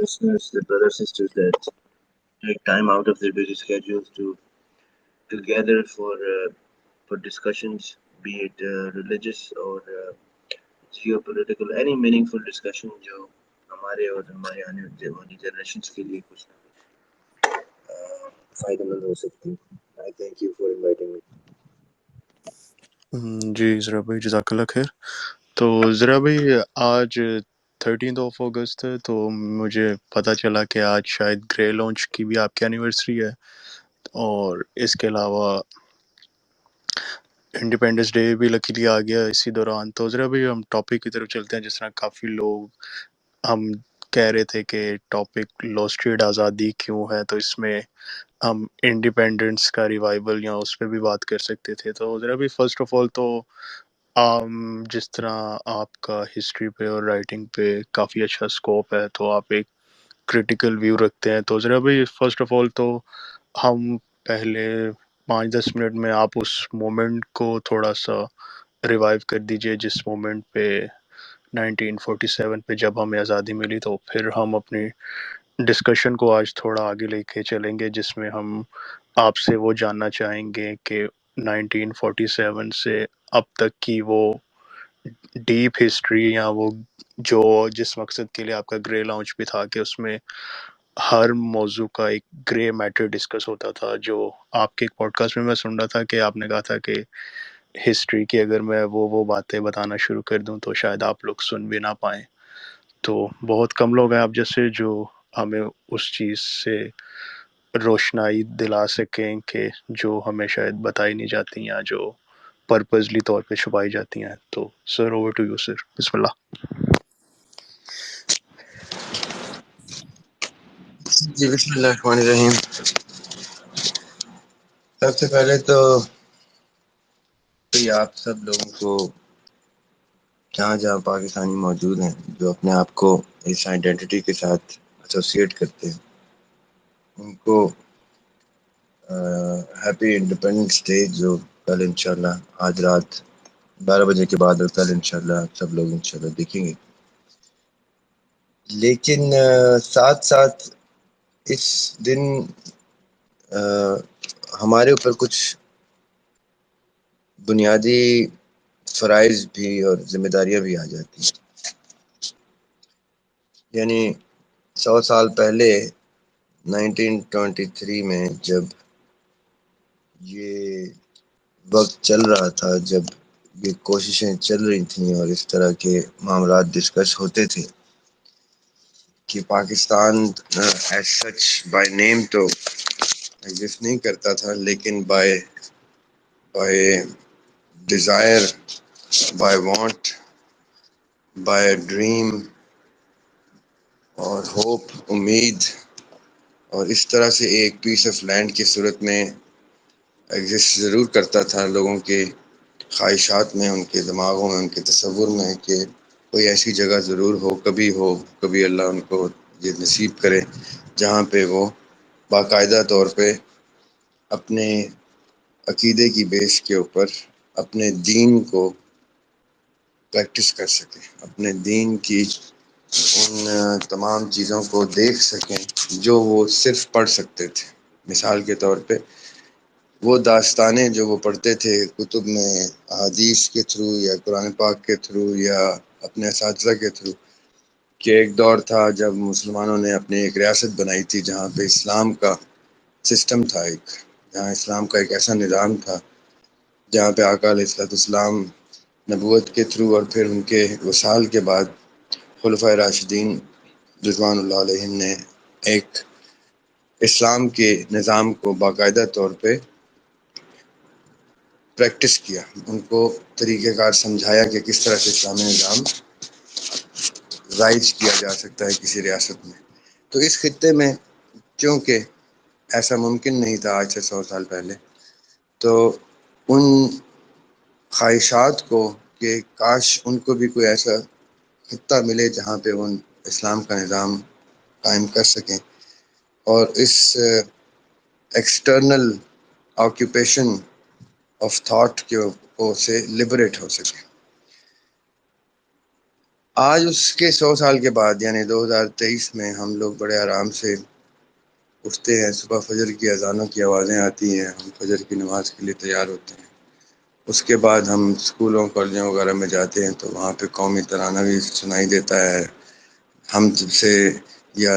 listeners, the brothers sisters that take time out of their busy schedules to gather for discussions, be it religious or geopolitical any meaningful discussion جو ہمارے اور ہمارے آنے والی generations کے لیے کچھ نہ کچھ فائدہ مند ہو سکتی ہے. I thank you for inviting me. جی ذرا بھائی جزاک اللہ خیر. تو ذرا بھائی آج 13 اگست ہے، تو مجھے پتہ چلا کہ آج شاید گرے لانچ کی بھی آپ کی اینیورسری ہے، اور اس کے علاوہ انڈیپینڈنس ڈے بھی لکیلی آ گیا اسی دوران. تو ذرا بھائی ہم ٹاپک کی طرف چلتے ہیں. جس طرح کافی لوگ ہم کہہ رہے تھے کہ ٹاپک لو اسٹریٹ آزادی کیوں ہے، تو اس میں ہم انڈیپینڈنس کا ریوائول یا اس پہ بھی بات کر سکتے تھے. تو ذرا بھی فرسٹ آف آل تو جس طرح آپ کا ہسٹری پہ اور رائٹنگ پہ کافی اچھا اسکوپ ہے، تو آپ ایک کریٹیکل ویو رکھتے ہیں. تو ذرا بھی فرسٹ آف آل تو ہم پہلے 5-10 منٹ میں آپ اس مومنٹ کو تھوڑا سا ریوائیو کر دیجئے جس مومنٹ پہ 1947 پہ جب ہمیں آزادی ملی. تو پھر ہم اپنی ڈسکشن کو آج تھوڑا آگے لے کے چلیں گے، جس میں ہم آپ سے وہ جاننا چاہیں گے کہ 1947 سے اب تک کی وہ ڈیپ ہسٹری، یا وہ جو جس مقصد کے لیے آپ کا گرے لاؤنچ بھی تھا کہ اس میں ہر موضوع کا ایک گرے میٹر ڈسکس ہوتا تھا. جو آپ کے ایک پوڈ کاسٹ میں سن رہا تھا کہ آپ نے کہا تھا کہ ہسٹری کی اگر میں وہ باتیں بتانا شروع کر دوں تو شاید آپ لوگ سن بھی نہ پائیں. تو بہت کم لوگ ہیں آپ جیسے جو ہمیں اس چیز سے روشنائی دلا سکیں کہ جو ہمیں شاید بتائی نہیں جاتی، یا جو پرپزلی طور پہ چھپائی جاتی ہیں. تو سر اوور ٹو یو سر، بسم اللہ. جی بسم اللہ الرحمن الرحیم. سب سے پہلے تو آپ سب لوگوں کو جہاں جہاں پاکستانی موجود ہیں جو اپنے آپ کو اس آئیڈینٹی کے ساتھ ایسوسیٹ کرتے ہیں، ان کو ہیپی انڈیپینڈنس ڈے، جو کل انشاءاللہ آج رات 12 بجے کے بعد اور کل انشاءاللہ سب لوگ انشاءاللہ دیکھیں گے. لیکن ساتھ ساتھ اس دن ہمارے اوپر کچھ بنیادی فرائض بھی اور ذمہ داریاں بھی آ جاتی ہیں. یعنی 100 سال پہلے 1923 میں جب یہ وقت چل رہا تھا، جب یہ کوششیں چل رہی تھیں اور اس طرح کے معاملات ڈسکس ہوتے تھے کہ Pakistan as such by name تو ایگزسٹ نہیں کرتا تھا، لیکن by Dzire, by want, by dream اور ہوپ، امید، اور اس طرح سے ایک پیس آف لینڈ کی صورت میں ایگزسٹ ضرور کرتا تھا لوگوں کے خواہشات میں، ان کے دماغوں میں، ان کے تصور میں، کہ کوئی ایسی جگہ ضرور کبھی اللہ ان کو یہ نصیب کرے جہاں پہ وہ باقاعدہ طور پہ اپنے عقیدے کی بیس کے اوپر اپنے دین کو پریکٹس کر سکیں، اپنے دین کی ان تمام چیزوں کو دیکھ سکیں جو وہ صرف پڑھ سکتے تھے. مثال کے طور پہ وہ داستانیں جو وہ پڑھتے تھے کتب میں، احادیث کے تھرو یا قرآن پاک کے تھرو یا اپنے اساتذہ کے تھرو، کہ ایک دور تھا جب مسلمانوں نے اپنی ایک ریاست بنائی تھی جہاں پہ اسلام کا سسٹم تھا، جہاں اسلام کا ایک ایسا نظام تھا جہاں پہ آقا علیہ الصلوۃ والسلام نبوت کے تھرو اور پھر ان کے وصال کے بعد خلفائے راشدین رضوان اللہ علیہم نے ایک اسلام کے نظام کو باقاعدہ طور پہ پریکٹس کیا، ان کو طریقہ کار سمجھایا کہ کس طرح سے اسلامی نظام رائج کیا جا سکتا ہے کسی ریاست میں. تو اس خطے میں چونکہ ایسا ممکن نہیں تھا آج سے 100 سال پہلے، تو ان خواہشات کو کہ کاش ان کو بھی کوئی ایسا خطہ ملے جہاں پہ وہ اسلام کا نظام قائم کر سکیں اور اس ایکسٹرنل آکوپیشن آف تھاٹ سے لبریٹ ہو سکے. آج اس کے 100 سال کے بعد یعنی 2023 میں ہم لوگ بڑے آرام سے اٹھتے ہیں، صبح فجر کی اذانوں کی آوازیں آتی ہیں، ہم فجر کی نماز کے لیے تیار ہوتے ہیں اس کے بعد ہم اسکولوں کالجوں وغیرہ میں جاتے ہیں تو وہاں پہ قومی ترانہ بھی سنائی دیتا ہے، حمد سے یا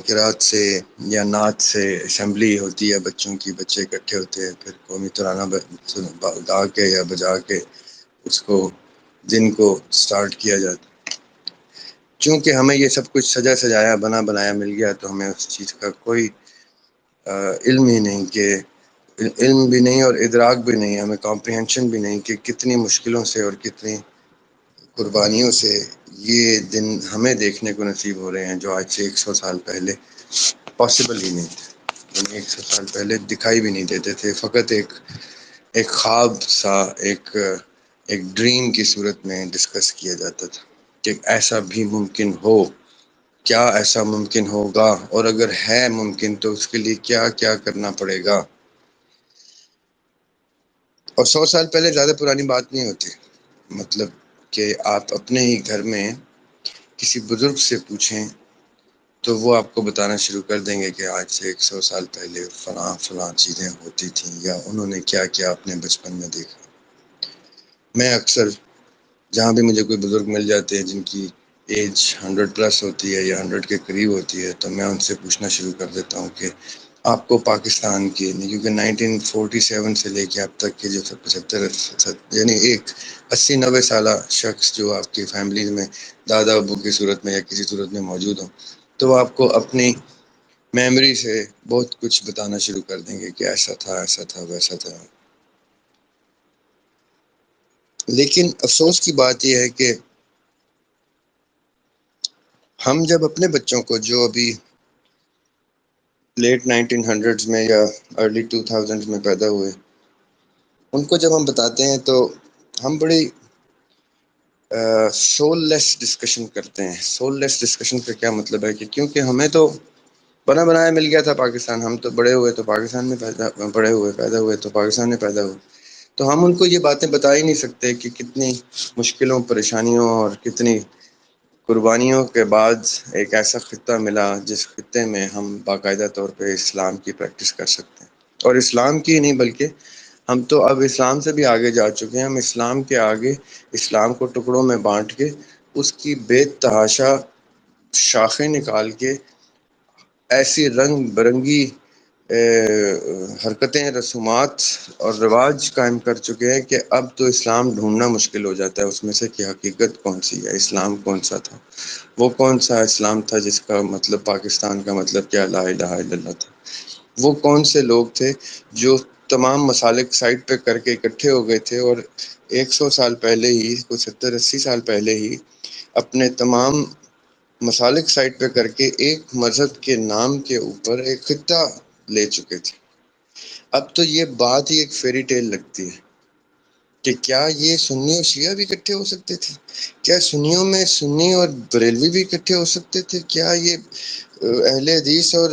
قرات سے یا نعت سے اسمبلی ہوتی ہے بچوں کی، بچے اکٹھے ہوتے ہیں، پھر قومی ترانہ گا کے یا بجا کے اس کو دن کو سٹارٹ کیا جاتا ہے۔ چونکہ ہمیں یہ سب کچھ سجا سجایا بنا بنایا مل گیا تو ہمیں اس چیز کا کوئی علم ہی نہیں، کہ علم بھی نہیں اور ادراک بھی نہیں، ہمیں کمپریہنشن بھی نہیں کہ کتنی مشکلوں سے اور کتنی قربانیوں سے یہ دن ہمیں دیکھنے کو نصیب ہو رہے ہیں، جو آج سے 100 سال پہلے پاسبل ہی نہیں تھے، 100 سال پہلے دکھائی بھی نہیں دیتے تھے، فقط ایک خواب سا، ایک ڈریم کی صورت میں ڈسکس کیا جاتا تھا کہ ایسا بھی ممکن ہو، کیا ایسا ممکن ہوگا، اور اگر ہے ممکن تو اس کے لیے کیا کیا کرنا پڑے گا۔ اور 100 سال پہلے زیادہ پرانی بات نہیں ہوتی، مطلب کہ آپ اپنے ہی گھر میں کسی بزرگ سے پوچھیں تو وہ آپ کو بتانا شروع کر دیں گے کہ آج سے 100 سال پہلے فلاں فلاں چیزیں ہوتی تھیں، یا انہوں نے کیا کیا اپنے بچپن میں دیکھا۔ میں اکثر جہاں بھی مجھے کوئی بزرگ مل جاتے ہیں جن کی ایج 100+ ہوتی ہے یا 100 کے قریب ہوتی ہے، تو میں ان سے پوچھنا شروع کر دیتا ہوں کہ آپ کو پاکستان کی، کیونکہ 1947 سے لے کے اب تک کے جو 75 یعنی ایک 80-90 سالہ شخص جو آپ کی فیملی میں دادا ابو کی صورت میں یا کسی صورت میں موجود ہوں، تو وہ آپ کو اپنی میموری سے بہت کچھ بتانا شروع کر دیں گے کہ ایسا تھا، ایسا تھا، ویسا تھا۔ لیکن افسوس کی بات یہ ہے کہ ہم جب اپنے بچوں کو جو ابھی لیٹ 1900s میں یا ارلی 2000s میں پیدا ہوئے، ان کو جب ہم بتاتے ہیں تو ہم بڑی سول لیس ڈسکشن کرتے ہیں۔ سول لیس ڈسکشن کا کیا مطلب ہے کہ کیونکہ ہمیں تو بنا بنایا مل گیا تھا پاکستان، ہم تو بڑے ہوئے تو پاکستان میں پیدا ہوئے تو پاکستان میں پیدا ہوئے، تو ہم ان کو یہ باتیں بتا ہی نہیں سکتے کہ کتنی مشکلوں، پریشانیوں اور کتنی قربانیوں کے بعد ایک ایسا خطہ ملا جس خطے میں ہم باقاعدہ طور پہ اسلام کی پریکٹس کر سکتے ہیں۔ اور اسلام کی نہیں بلکہ ہم تو اب اسلام سے بھی آگے جا چکے ہیں، ہم اسلام کے آگے اسلام کو ٹکڑوں میں بانٹ کے اس کی بے تحاشا شاخیں نکال کے ایسی رنگ برنگی حرکتیں، رسومات اور رواج قائم کر چکے ہیں کہ اب تو اسلام ڈھونڈنا مشکل ہو جاتا ہے اس میں سے کہ حقیقت کون سی ہے، اسلام کون سا تھا، وہ کون سا اسلام تھا جس کا مطلب پاکستان کا مطلب کیا لا الہ الا اللہ تھا، وہ کون سے لوگ تھے جو تمام مسالک سائٹ پہ کر کے اکٹھے ہو گئے تھے اور 100 سال پہلے ہی، کچھ 70-80 سال پہلے ہی اپنے تمام مسالک سائٹ پہ کر کے ایک مذہب کے نام کے اوپر ایک خطہ لے چکے تھے۔ اب تو یہ بات ہی ایک فیری ٹیل لگتی ہے کہ کیا یہ سنی اور شیعہ بھی اکٹھے ہو سکتے تھے؟ کیا سنیوں میں سنی اور بریلوی بھی اکٹھے ہو سکتے تھے؟ کیا یہ اہل حدیث اور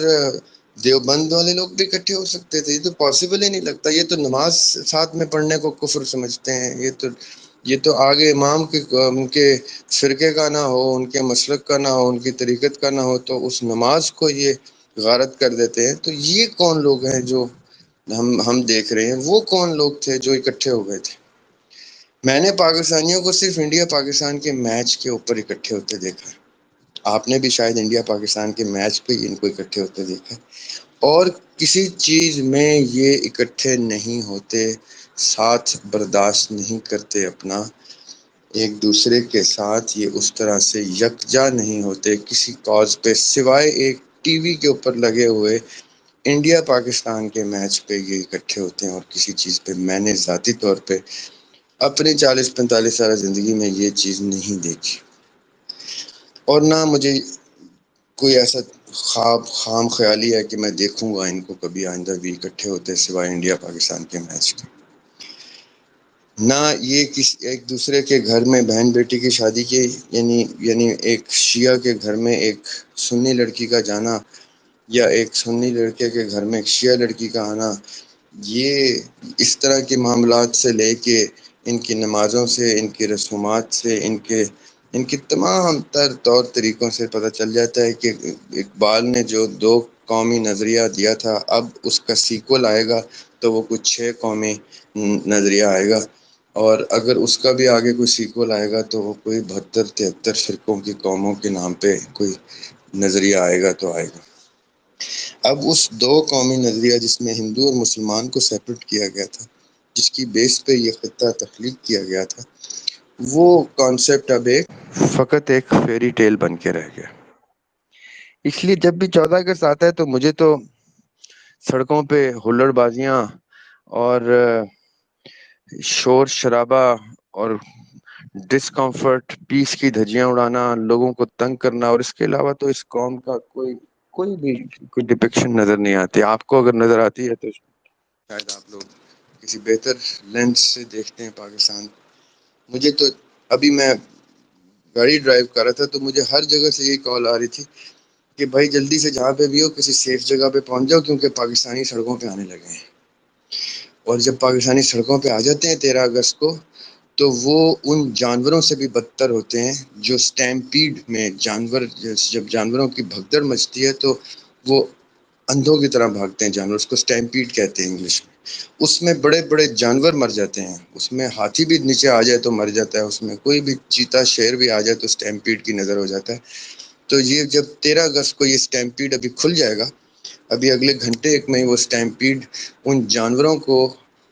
دیوبند والے لوگ بھی اکٹھے ہو سکتے تھے؟ یہ تو پاسبل ہی نہیں لگتا۔ یہ تو نماز ساتھ میں پڑھنے کو کفر سمجھتے ہیں، یہ تو آگے امام کے ان کے فرقے کا نہ ہو، ان کے مسلک کا نہ ہو، ان کی طریقت کا نہ ہو تو اس نماز کو یہ غارت کر دیتے ہیں۔ تو یہ کون لوگ ہیں جو ہم دیکھ رہے ہیں؟ وہ کون لوگ تھے جو اکٹھے ہو گئے تھے؟ میں نے پاکستانیوں کو صرف انڈیا پاکستان کے میچ کے اوپر اکٹھے ہوتے دیکھا ہے، آپ نے بھی شاید انڈیا پاکستان کے میچ پہ ان کو اکٹھے ہوتے دیکھا ہے، اور کسی چیز میں یہ اکٹھے نہیں ہوتے، ساتھ برداشت نہیں کرتے اپنا ایک دوسرے کے ساتھ، یہ اس طرح سے یکجا نہیں ہوتے کسی کاز پہ، سوائے ایک ٹی وی کے اوپر لگے ہوئے انڈیا پاکستان کے میچ پہ یہ اکٹھے ہوتے ہیں، اور کسی چیز پہ میں نے ذاتی طور پہ اپنی 40-45 سالہ زندگی میں یہ چیز نہیں دیکھی، اور نہ مجھے کوئی ایسا خام خیالی ہے کہ میں دیکھوں گا ان کو کبھی آئندہ بھی اکٹھے ہوتے سوائے انڈیا پاکستان کے میچ کے۔ نہ یہ ایک دوسرے کے گھر میں بہن بیٹی کی شادی کے، یعنی ایک شیعہ کے گھر میں ایک سنی لڑکی کا جانا یا ایک سنی لڑکے کے گھر میں ایک شیعہ لڑکی کا آنا، یہ اس طرح کے معاملات سے لے کے ان کی نمازوں سے، ان کی رسومات سے، ان کی تمام تر طور طریقوں سے پتہ چل جاتا ہے کہ اقبال نے جو قومی نظریہ دیا تھا، اب اس کا سیکول آئے گا تو وہ کچھ 6 قومی نظریہ آئے گا، اور اگر اس کا بھی آگے کوئی سیکول آئے گا تو وہ کوئی 72-73 فرقوں کی قوموں کے نام پہ کوئی نظریہ آئے گا تو آئے گا۔ اب اس 2 قومی نظریہ جس میں ہندو اور مسلمان کو سیپریٹ کیا گیا تھا، جس کی بیس پہ یہ خطہ تخلیق کیا گیا تھا، وہ کانسیپٹ اب فقط ایک فیری ٹیل بن کے رہ گیا۔ اس لیے جب بھی 14 اگست آتا ہے تو مجھے تو سڑکوں پہ ہلڑ بازیاں اور شور شرابہ اور ڈسکمفرٹ، پیس کی دھجیاں اڑانا، لوگوں کو تنگ کرنا، اور اس کے علاوہ تو اس قوم کا کوئی بھی کوئی ڈپکشن نظر نہیں آتی۔ آپ کو اگر نظر آتی ہے تو شاید آپ لوگ کسی بہتر لینس سے دیکھتے ہیں پاکستان۔ مجھے تو ابھی میں گاڑی ڈرائیو کر رہا تھا تو مجھے ہر جگہ سے یہی کال آ رہی تھی کہ بھائی جلدی سے جہاں پہ بھی ہو کسی سیف جگہ پہ پہنچ جاؤ، کیونکہ پاکستانی سڑکوں پہ آنے لگے ہیں۔ اور جب پاکستانی سڑکوں پہ آ جاتے ہیں 13 اگست کو، تو وہ ان جانوروں سے بھی بدتر ہوتے ہیں جو سٹیمپیڈ میں جب جانوروں کی بھگدڑ مچتی ہے تو وہ اندھوں کی طرح بھاگتے ہیں جانور، اس کو سٹیمپیڈ کہتے ہیں انگلش میں۔ اس میں بڑے بڑے جانور مر جاتے ہیں، اس میں ہاتھی بھی نیچے آ جائے تو مر جاتا ہے، اس میں کوئی بھی چیتا شیر بھی آ جائے تو سٹیمپیڈ کی نظر ہو جاتا ہے۔ تو یہ جب 13 اگست کو یہ سٹیمپیڈ ابھی کھل جائے گا، ابھی اگلے گھنٹے ایک میں وہ سٹیمپیڈ ان جانوروں کو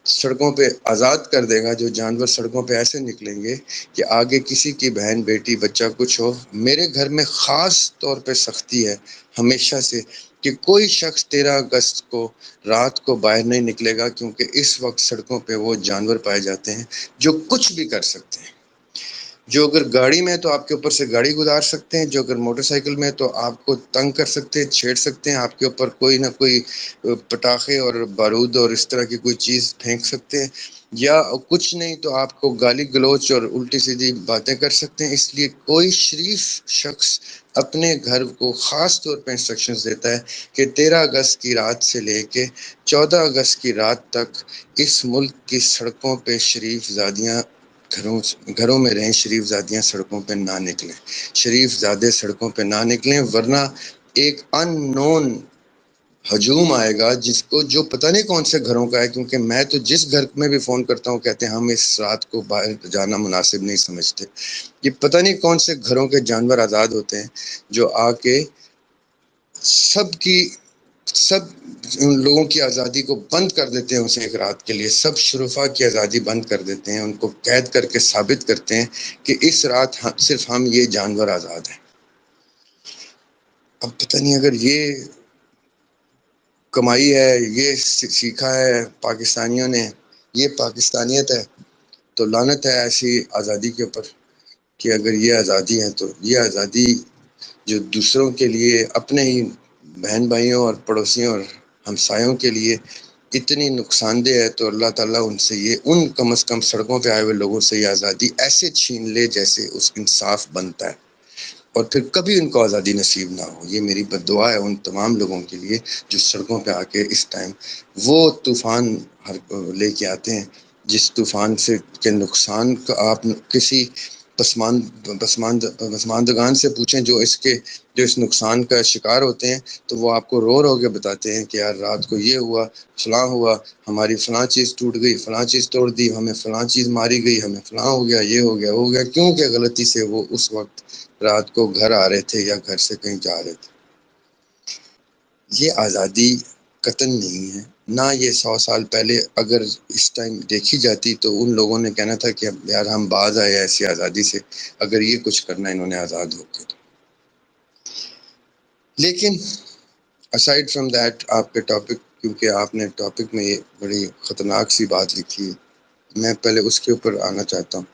سڑکوں پہ آزاد کر دے گا، جو جانور سڑکوں پہ ایسے نکلیں گے کہ آگے کسی کی بہن بیٹی بچہ کچھ ہو۔ میرے گھر میں خاص طور پہ سختی ہے ہمیشہ سے کہ کوئی شخص 13 اگست کو رات کو باہر نہیں نکلے گا، کیونکہ اس وقت سڑکوں پہ وہ جانور پائے جاتے ہیں جو کچھ بھی کر سکتے ہیں، جو اگر گاڑی میں تو آپ کے اوپر سے گاڑی گزار سکتے ہیں، جو اگر موٹر سائیکل میں تو آپ کو تنگ کر سکتے ہیں، چھیڑ سکتے ہیں، آپ کے اوپر کوئی نہ کوئی پٹاخے اور بارود اور اس طرح کی کوئی چیز پھینک سکتے ہیں، یا کچھ نہیں تو آپ کو گالی گلوچ اور الٹی سیدھی باتیں کر سکتے ہیں۔ اس لیے کوئی شریف شخص اپنے گھر کو خاص طور پہ انسٹرکشنز دیتا ہے کہ 13 اگست کی رات سے لے کے 14 اگست کی رات تک اس ملک کی سڑکوں پہ شریف زادیاں گھروں میں رہیں، شریف زادیاں سڑکوں پہ نہ نکلیں، شریف زادے سڑکوں پہ نہ نکلیں، ورنہ ایک ان نون ہجوم آئے گا جس کو جو پتہ نہیں کون سے گھروں کا ہے، کیونکہ میں تو جس گھر میں بھی فون کرتا ہوں کہتے ہیں ہم اس رات کو باہر جانا مناسب نہیں سمجھتے۔ یہ پتہ نہیں کون سے گھروں کے جانور آزاد ہوتے ہیں جو آ کے سب ان لوگوں کی آزادی کو بند کر دیتے ہیں، اسے ایک رات کے لیے سب شرفا کی آزادی بند کر دیتے ہیں، ان کو قید کر کے ثابت کرتے ہیں کہ اس رات صرف ہم یہ جانور آزاد ہیں۔ اب پتہ نہیں اگر یہ کمائی ہے، یہ سیکھا ہے پاکستانیوں نے، یہ پاکستانیت ہے، تو لعنت ہے ایسی آزادی کے اوپر کہ اگر یہ آزادی ہے تو یہ آزادی جو دوسروں کے لیے، اپنے ہی بہن بھائیوں اور پڑوسیوں اور ہمسایوں کے لیے اتنی نقصان دہ ہے، تو اللہ تعالیٰ ان سے یہ کم از کم سڑکوں پہ آئے ہوئے لوگوں سے یہ آزادی ایسے چھین لے جیسے اس انصاف بنتا ہے، اور پھر کبھی ان کو آزادی نصیب نہ ہو۔ یہ میری بد دعا ہے ان تمام لوگوں کے لیے جو سڑکوں پہ آ کے اس ٹائم وہ طوفان لے کے آتے ہیں، جس طوفان سے کے نقصان کا آپ کسی پسماندگان سے پوچھیں جو اس نقصان کا شکار ہوتے ہیں، تو وہ آپ کو رو کے بتاتے ہیں کہ یار رات کو یہ ہوا، فلاں ہوا، ہماری فلاں چیز ٹوٹ گئی، فلاں چیز توڑ دی، ہمیں فلاں چیز ماری گئی، ہمیں فلاں ہو گیا، یہ ہو گیا، وہ ہو گیا، کیونکہ غلطی سے وہ اس وقت رات کو گھر آ رہے تھے یا گھر سے کہیں جا رہے تھے۔ یہ آزادی قطن نہیں ہے، نہ یہ 100 سال پہلے اگر اس ٹائم دیکھی جاتی تو ان لوگوں نے کہنا تھا کہ یار ہم باز آئے ایسی آزادی سے، اگر یہ کچھ کرنا انہوں نے آزاد ہو کے۔ لیکن اسائڈ فرام دیٹ، آپ کے ٹاپک، کیونکہ آپ نے ٹاپک میں یہ بڑی خطرناک سی بات لکھی ہے، میں پہلے اس کے اوپر آنا چاہتا ہوں۔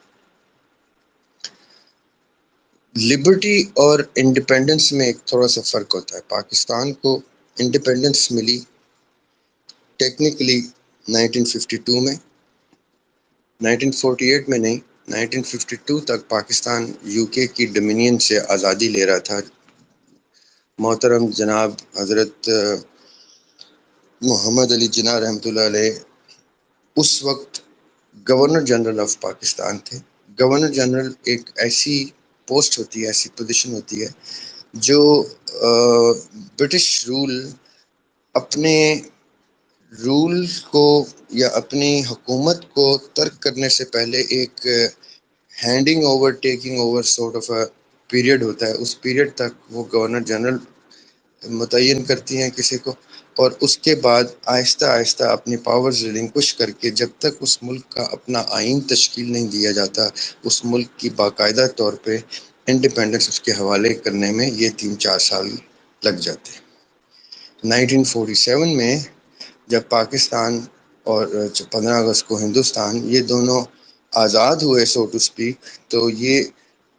لبرٹی اور انڈیپینڈنس میں ایک تھوڑا سا فرق ہوتا ہے۔ پاکستان کو انڈیپینڈنس ملی ٹیکنیکلی 1952 میں، 1948 میں نہیں، 1952 تک پاکستان یو کے کی ڈومینین سے آزادی لے رہا تھا۔ محترم جناب حضرت محمد علی جناح رحمۃ اللہ علیہ اس وقت گورنر جنرل آف پاکستان تھے۔ گورنر جنرل ایک ایسی پوسٹ ہوتی ہے، ایسی پوزیشن ہوتی ہے جو برٹش رول اپنے رولز کو یا اپنی حکومت کو ترک کرنے سے پہلے ایک handing over taking over sort of a period ہوتا ہے. اس پیریڈ تک وہ گورنر جنرل متعین کرتی ہیں کسی کو، اور اس کے بعد آہستہ آہستہ اپنی پاورز ریلنکوش کر کے جب تک اس ملک کا اپنا آئین تشکیل نہیں دیا جاتا، اس ملک کی باقاعدہ طور پہ انڈیپینڈنس اس کے حوالے کرنے میں یہ 3-4 سال لگ جاتے ہیں. 1947 میں جب پاکستان اور 15 اگست کو ہندوستان، یہ دونوں آزاد ہوئے سو ٹو اسپیک، تو یہ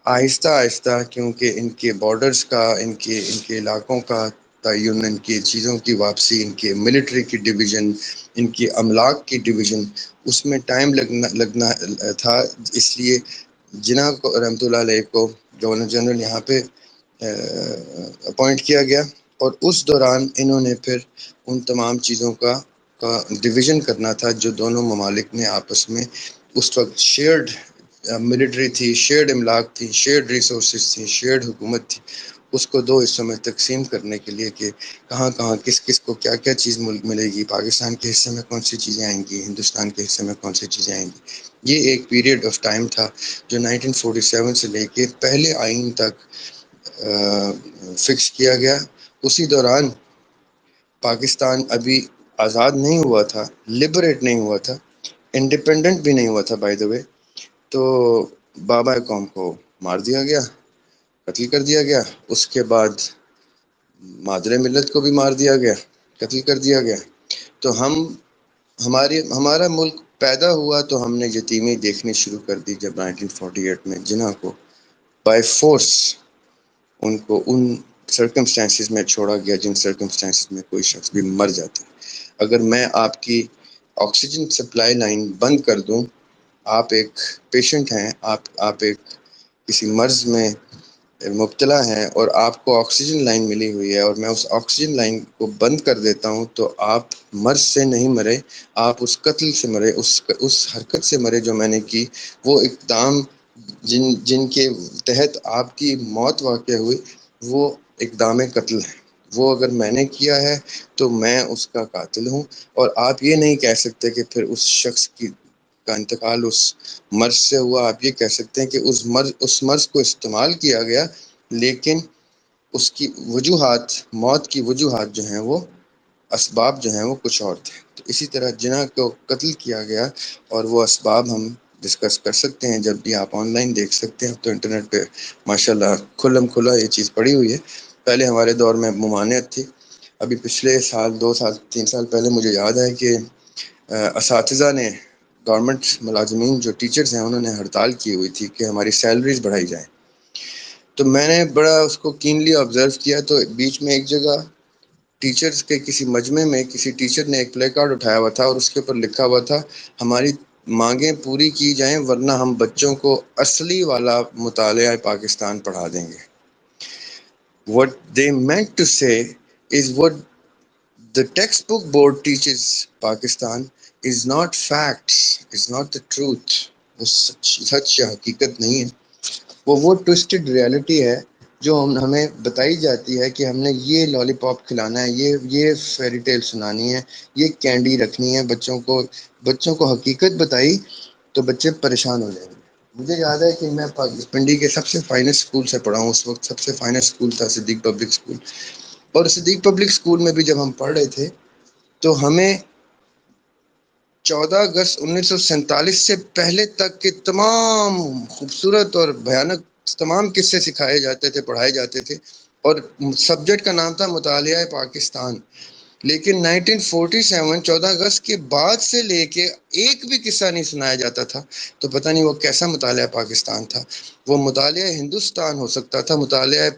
آہستہ آہستہ کیونکہ ان کے بارڈرز کا، ان کے علاقوں کا تعین، ان کی چیزوں کی واپسی، ان کے ملٹری کی ڈویژن، ان کی املاک کی ڈویژن، اس میں ٹائم لگنا تھا. اس لیے جناح کو رحمۃ اللہ علیہ کو گورنر جنرل یہاں پہ اپوائنٹ کیا گیا، اور اس دوران انہوں نے پھر ان تمام چیزوں کا ڈویژن کرنا تھا جو دونوں ممالک نے آپس میں اس وقت شیئرڈ ملٹری تھی، شیئرڈ املاک تھی، شیئرڈ ریسورسز تھی، شیئرڈ حکومت تھی. اس کو 2 حصوں میں تقسیم کرنے کے لیے کہ کہاں کہاں کس کس کو کیا کیا چیز ملے گی، پاکستان کے حصے میں کون سی چیزیں آئیں گی، ہندوستان کے حصے میں کون سی چیزیں آئیں گی. یہ ایک پیریڈ آف ٹائم تھا جو 1947 سے لے کے پہلے آئین تک فکس کیا گیا. اسی دوران پاکستان ابھی آزاد نہیں ہوا تھا، لبریٹ نہیں ہوا تھا، انڈیپینڈنٹ بھی نہیں ہوا تھا بائی دا وے. تو بابا قوم کو مار دیا گیا، قتل کر دیا گیا. اس کے بعد مادر ملت کو بھی مار دیا گیا، قتل کر دیا گیا. تو ہمارا ملک پیدا ہوا تو ہم نے یتیمی دیکھنی شروع کر دی جب 1948 میں جناح کو بائی فورس ان کو ان سرکمسٹانسز میں چھوڑا گیا جن سرکمسٹانسز میں کوئی شخص بھی مر جاتا ہے. اگر میں آپ کی آکسیجن سپلائی لائن بند کر دوں، آپ ایک پیشنٹ ہیں، آپ ایک کسی مرض میں مبتلا ہیں اور آپ کو آکسیجن لائن ملی ہوئی ہے، اور میں اس آکسیجن لائن کو بند کر دیتا ہوں، تو آپ مرض سے نہیں مرے، آپ اس قتل سے مرے، اس حرکت سے مرے جو میں نے کی. وہ اقدام جن کے تحت آپ کی موت واقع ہوئی، وہ اقدام قتل ہے. وہ اگر میں نے کیا ہے تو میں اس کا قاتل ہوں. اور آپ یہ نہیں کہہ سکتے کہ پھر اس شخص کا انتقال اس مرض سے ہوا. آپ یہ کہہ سکتے ہیں کہ اس مرض کو استعمال کیا گیا، لیکن اس کی وجوہات، موت کی وجوہات جو ہیں، وہ اسباب جو ہیں وہ کچھ اور تھے. تو اسی طرح جناح کو قتل کیا گیا، اور وہ اسباب ہم ڈسکس کر سکتے ہیں جب بھی آپ آن لائن دیکھ سکتے ہیں. تو انٹرنیٹ پہ ماشاءاللہ کھلا یہ چیز پڑی ہوئی ہے. پہلے ہمارے دور میں ممانعت تھی. ابھی پچھلے سال 2 سال 3 سال پہلے مجھے یاد ہے کہ اساتذہ نے، گورنمنٹ ملازمین جو ٹیچرز ہیں، انہوں نے ہڑتال کی ہوئی تھی کہ ہماری سیلریز بڑھائی جائیں. تو میں نے بڑا اس کو کینلی آبزرو کیا. تو بیچ میں ایک جگہ ٹیچرز کے کسی مجمع میں کسی ٹیچر نے ایک پلے کارڈ اٹھایا ہوا تھا، اور اس کے اوپر لکھا ہوا تھا ہماری مانگیں پوری کی جائیں ورنہ ہم بچوں کو اصلی والا مطالعہ پاکستان پڑھا دیں گے. What they meant to say is what the textbook board teaches Pakistan is not facts, is not the truth. وہ سچ یا حقیقت نہیں ہے. وہ ٹوسٹڈ ریالٹی ہے جو ہمیں بتائی جاتی ہے کہ ہم نے یہ لالی پاپ کھلانا ہے، یہ فیری ٹیل سنانی ہے، یہ کینڈی رکھنی ہے. بچوں کو حقیقت بتائی تو بچے پریشان ہو جائیں گے. مجھے یاد ہے کہ میں پنڈی کے سب سے فائنسٹ اسکول سے پڑھا ہوں. اس وقت سب سے فائنسٹ اسکول تھا صدیق پبلک اسکول. اور صدیق پبلک اسکول میں بھی جب ہم پڑھ رہے تھے تو ہمیں 14 اگست 1947 سے پہلے تک کے تمام خوبصورت اور بھیانک تمام قصے سکھائے جاتے تھے، پڑھائے جاتے تھے، اور سبجیکٹ کا نام تھا مطالعہ پاکستان. لیکن 1947 14 اگست کے بعد سے لے کے ایک بھی قصہ نہیں سنایا جاتا تھا. تو پتہ نہیں وہ کیسا مطالعہ پاکستان تھا. وہ مطالعہ ہندوستان ہو سکتا تھا، مطالعہ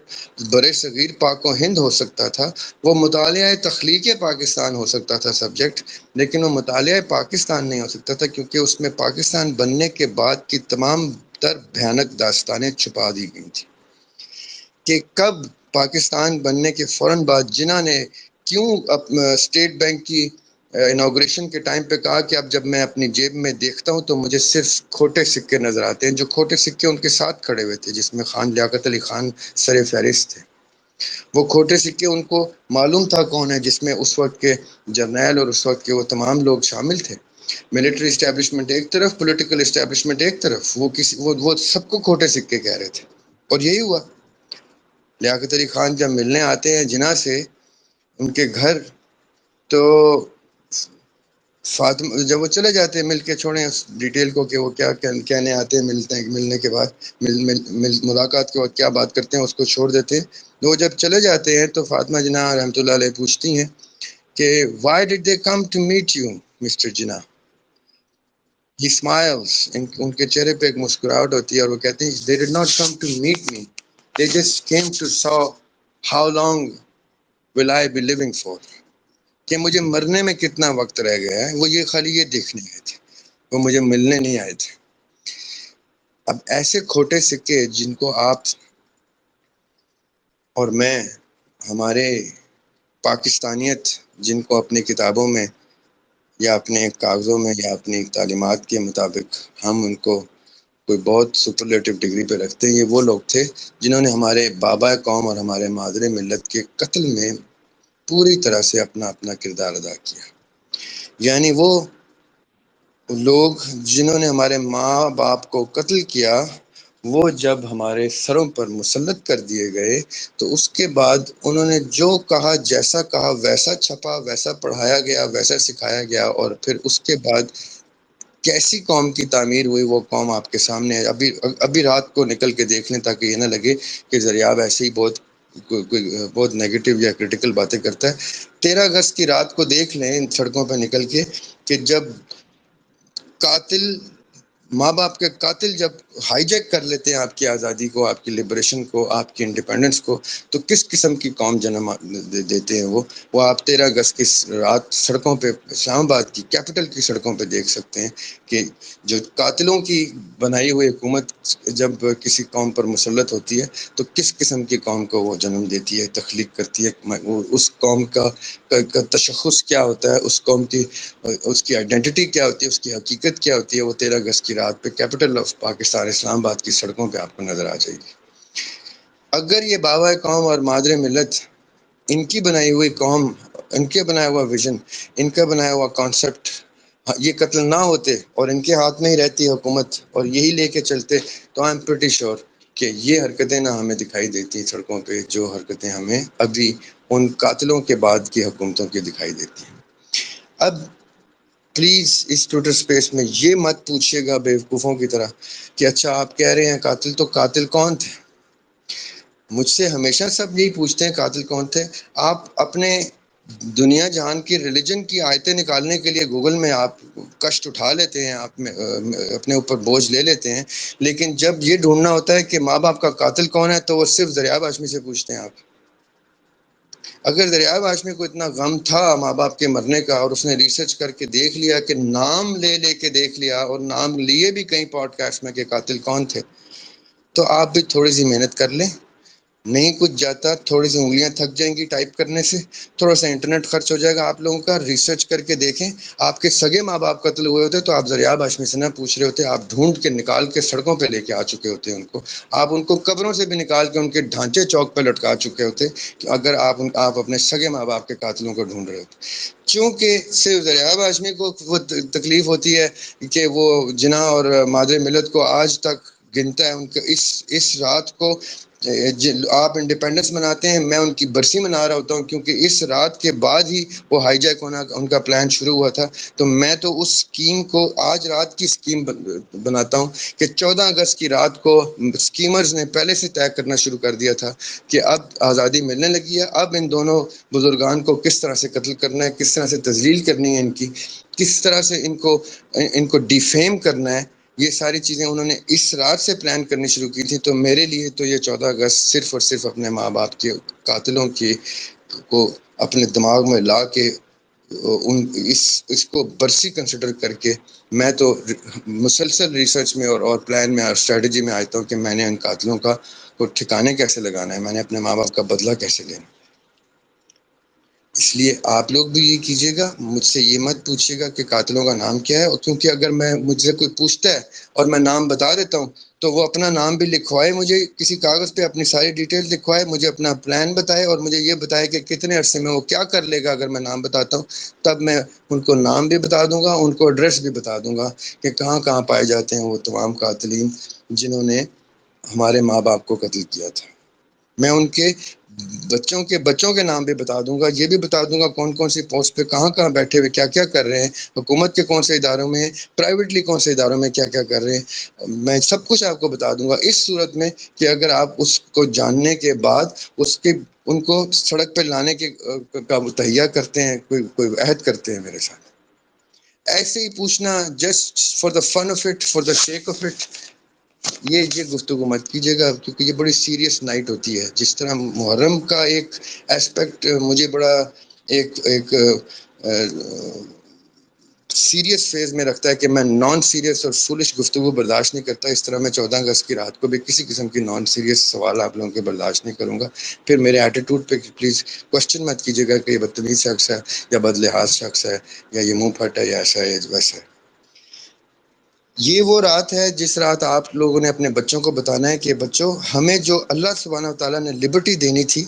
بر صغیر پاک و ہند ہو سکتا تھا، وہ مطالعہ تخلیق پاکستان ہو سکتا تھا سبجیکٹ، لیکن وہ مطالعہ پاکستان نہیں ہو سکتا تھا، کیونکہ اس میں پاکستان بننے کے بعد کی تمام تر بھیانک داستانیں چھپا دی گئی تھی. کہ کب پاکستان بننے کے فوراً بعد جناح نے کیوں اسٹیٹ بینک کی انوگریشن کے ٹائم پہ کہا کہ اب جب میں اپنی جیب میں دیکھتا ہوں تو مجھے صرف کھوٹے سکے نظر آتے ہیں. جو کھوٹے سکے ان کے ساتھ کھڑے ہوئے تھے، جس میں خان لیاقت علی خان سر فہرست تھے. وہ کھوٹے سکے ان کو معلوم تھا کون ہے، جس میں اس وقت کے جرنیل اور اس وقت کے وہ تمام لوگ شامل تھے. ملٹری اسٹیبلشمنٹ ایک طرف، پولیٹیکل اسٹیبلشمنٹ ایک طرف، وہ سب کو کھوٹے سکے کہہ رہے تھے. اور یہی ہوا. لیاقت علی خان جب ملنے آتے ہیں جناح سے ان کے گھر، تو فاطمہ جب وہ چلے جاتے ہیں، مل کے چھوڑیں اس ڈیٹیل کو کہ وہ کیا کہنے آتے ہیں، ملنے کے بعد ملاقات کے وقت کیا بات کرتے ہیں اس کو چھوڑ دیتے ہیں. وہ جب چلے جاتے ہیں تو فاطمہ جناح رحمۃ اللہ علیہ پوچھتی ہیں کہ why did they come to meet you Mr. Jinnah. He smiles. ان کے چہرے پہ ایک مسکراہٹ ہوتی ہے اور وہ کہتے ہیں they did not come to meet me, they just came to saw how long will I be living for. کہ مجھے مرنے میں کتنا وقت رہ گیا ہے، وہ یہ خالی یہ دیکھنے آئے تھے، وہ مجھے ملنے نہیں آئے تھے. اب ایسے کھوٹے سکے جن کو آپ اور میں، ہمارے پاکستانیت جن کو اپنی کتابوں میں یا اپنے کاغذوں میں یا اپنی تعلیمات کے مطابق ہم ان کو کوئی بہت سپرلیٹو ڈگری پہ رکھتے ہیں، یہ وہ لوگ تھے جنہوں نے ہمارے بابا قوم اور ہمارے مادر ملت کے قتل میں پوری طرح سے اپنا اپنا کردار ادا کیا. یعنی وہ لوگ جنہوں نے ہمارے ماں باپ کو قتل کیا، وہ جب ہمارے سروں پر مسلط کر دیے گئے تو اس کے بعد انہوں نے جو کہا، جیسا کہا ویسا چھپا، ویسا پڑھایا گیا، ویسا سکھایا گیا، اور پھر اس کے بعد کیسی قوم کی تعمیر ہوئی وہ قوم آپ کے سامنے ہے. ابھی رات کو نکل کے دیکھ لیں تاکہ یہ نہ لگے کہ زریاب ایسے ہی بہت نیگیٹو یا کرٹیکل باتیں کرتا ہے. 13 اگست کی رات کو دیکھ لیں ان سڑکوں پہ نکل کے کہ جب قاتل، ماں باپ کے قاتل جب ہائی جیک کر لیتے ہیں آپ کی آزادی کو، آپ کی لبریشن کو، آپ کی انڈیپینڈنس کو، تو کس قسم کی قوم جنم دیتے ہیں. وہ آپ 13 اگست کی رات سڑکوں پہ، اسلام آباد کی کیپٹل کی سڑکوں پہ دیکھ سکتے ہیں کہ جو قاتلوں کی بنائی ہوئی حکومت جب کسی قوم پر مسلط ہوتی ہے تو کس قسم کی قوم کو وہ جنم دیتی ہے، تخلیق کرتی ہے. اس قوم کا تشخص کیا ہوتا ہے، اس قوم کی اس کی آئیڈینٹی کیا ہوتی ہے، اس کی حقیقت کیا ہوتی ہے، وہ 13 اگست کی رات پہ کیپٹل آف پاکستان اسلام آباد کی سڑکوں پہ آپ کو نظر آ جائے گی. اگر یہ بابا قوم اور مادر ملت، ان کی بنائی ہوئی قوم، ان کے بنایا ہوا ویژن، ان کا بنایا ہوا کانسیپٹ یہ قتل نہ ہوتے اور ان کے ہاتھ میں ہی رہتی حکومت اور یہی لے کے چلتے، تو آئی ایم پریٹی شیور کہ یہ حرکتیں نہ ہمیں دکھائی دیتی سڑکوں پہ جو حرکتیں ہمیں ابھی ان قاتلوں کے بعد کی حکومتوں کی دکھائی دیتی ہیں. اب پلیز اس ٹویٹر سپیس میں یہ مت پوچھیے گا بیوقوفوں کی طرح کہ اچھا آپ کہہ رہے ہیں قاتل، تو قاتل کون تھے؟ مجھ سے ہمیشہ سب یہی پوچھتے ہیں قاتل کون تھے. آپ اپنے دنیا جہان کی ریلیجن کی آیتیں نکالنے کے لیے گوگل میں آپ کشٹ اٹھا لیتے ہیں، آپ اپنے اوپر بوجھ لے لیتے ہیں، لیکن جب یہ ڈھونڈنا ہوتا ہے کہ ماں باپ کا قاتل کون ہے تو وہ صرف دریاب ہاشمی سے پوچھتے ہیں. آپ اگر دریاب ہاشمی کو اتنا غم تھا ماں باپ کے مرنے کا اور اس نے ریسرچ کر کے دیکھ لیا کہ نام لے لے کے دیکھ لیا اور نام لیے بھی کئی پوڈ کاسٹ میں کہ قاتل کون تھے، تو آپ بھی تھوڑی سی محنت کر لیں. نہیں کچھ جاتا، تھوڑی سی انگلیاں تھک جائیں گی ٹائپ کرنے سے، تھوڑا سا انٹرنیٹ خرچ ہو جائے گا آپ لوگوں کا. ریسرچ کر کے دیکھیں، آپ کے سگے ماں باپ قتل ہوئے ہوتے تو آپ دریاب ہاشمی سے نہ پوچھ رہے ہوتے، آپ ڈھونڈ کے نکال کے سڑکوں پہ لے کے آ چکے ہوتے ان کو. آپ ان کو قبروں سے بھی نکال کے ان کے ڈھانچے چوک پہ لٹکا چکے ہوتے کہ اگر آپ اپنے سگے ماں باپ کے قاتلوں کو ڈھونڈ رہے ہوتے. چونکہ صرف دریاب ہاشمی کو وہ تکلیف ہوتی ہے کہ وہ جناح اور مادر ملت کو آج تک گنتا ہے. ان کو اس رات کو آپ انڈیپینڈنس مناتے ہیں، میں ان کی برسی منا رہا ہوتا ہوں کیونکہ اس رات کے بعد ہی وہ ہائی جیک ہونا ان کا پلان شروع ہوا تھا. تو میں تو اس اسکیم کو آج رات کی اسکیم بناتا ہوں کہ 14 اگست کی رات کو اسکیمرز نے پہلے سے طے کرنا شروع کر دیا تھا کہ اب آزادی ملنے لگی ہے، اب ان دونوں بزرگان کو کس طرح سے قتل کرنا ہے، کس طرح سے تذلیل کرنی ہے، ان کی کس طرح سے ان کو ڈیفیم کرنا ہے. یہ ساری چیزیں انہوں نے اس رات سے پلان کرنی شروع کی تھی. تو میرے لیے تو یہ 14 اگست صرف اور صرف اپنے ماں باپ کے قاتلوں کو اپنے دماغ میں لا کے اس کو برسی کنسیڈر کر کے میں تو مسلسل ریسرچ میں اور پلان میں اور اسٹریٹجی میں آتا ہوں کہ میں نے ان قاتلوں کو ٹھکانے کیسے لگانا ہے، میں نے اپنے ماں باپ کا بدلہ کیسے لینا. اس لیے آپ لوگ بھی یہ کیجیے گا، مجھ سے یہ مت پوچھیے گا کہ قاتلوں کا نام کیا ہے، کیونکہ اگر مجھ سے کوئی پوچھتا ہے اور میں نام بتا دیتا ہوں تو وہ اپنا نام بھی لکھوائے، مجھے کسی کاغذ پہ اپنی ساری ڈیٹیل لکھوائے، مجھے اپنا پلان بتائے اور مجھے یہ بتائے کہ کتنے عرصے میں وہ کیا کر لے گا اگر میں نام بتاتا ہوں، تب میں ان کو نام بھی بتا دوں گا، ان کو ایڈریس بھی بتا دوں گا کہ کہاں کہاں پائے جاتے ہیں وہ تمام قاتلین جنہوں نے ہمارے ماں باپ کو قتل کیا تھا۔ میں ان کے بچوں کے نام بھی بتا دوں گا، یہ بھی بتا دوں گا کون کون سی پوسٹ پہ کہاں کہاں بیٹھے ہوئے کیا کیا کر رہے ہیں، حکومت کے کون سے اداروں میں، پرائیویٹلی کون سے اداروں میں کیا کیا کر رہے ہیں، میں سب کچھ آپ کو بتا دوں گا، اس صورت میں کہ اگر آپ اس کو جاننے کے بعد ان کو سڑک پہ لانے کے کا تہیہ کرتے ہیں، کوئی عہد کرتے ہیں میرے ساتھ۔ ایسے ہی پوچھنا just for the fun of it, for the shake of it, یہ گفتگو مت کیجیے گا، کیونکہ یہ بڑی سیریس نائٹ ہوتی ہے۔ جس طرح محرم کا ایک ایسپیکٹ مجھے بڑا ایک سیریس فیز میں رکھتا ہے کہ میں نان سیریس اور فولش گفتگو برداشت نہیں کرتا، اس طرح میں 14 اگست کی رات کو بھی کسی قسم کی نان سیریس سوال آپ لوگوں کے برداشت نہیں کروں گا۔ پھر میرے ایٹیٹیوڈ پہ پلیز کوشچن مت کیجیے گا کہ یہ بدتمیز شخص ہے یا بدلحاظ شخص ہے یا یہ منہ پھٹ ہے یا ایسا ہے ویسا ہے۔ یہ وہ رات ہے جس رات آپ لوگوں نے اپنے بچوں کو بتانا ہے کہ بچوں، ہمیں جو اللہ سبحانہ وتعالیٰ نے لبرٹی دینی تھی،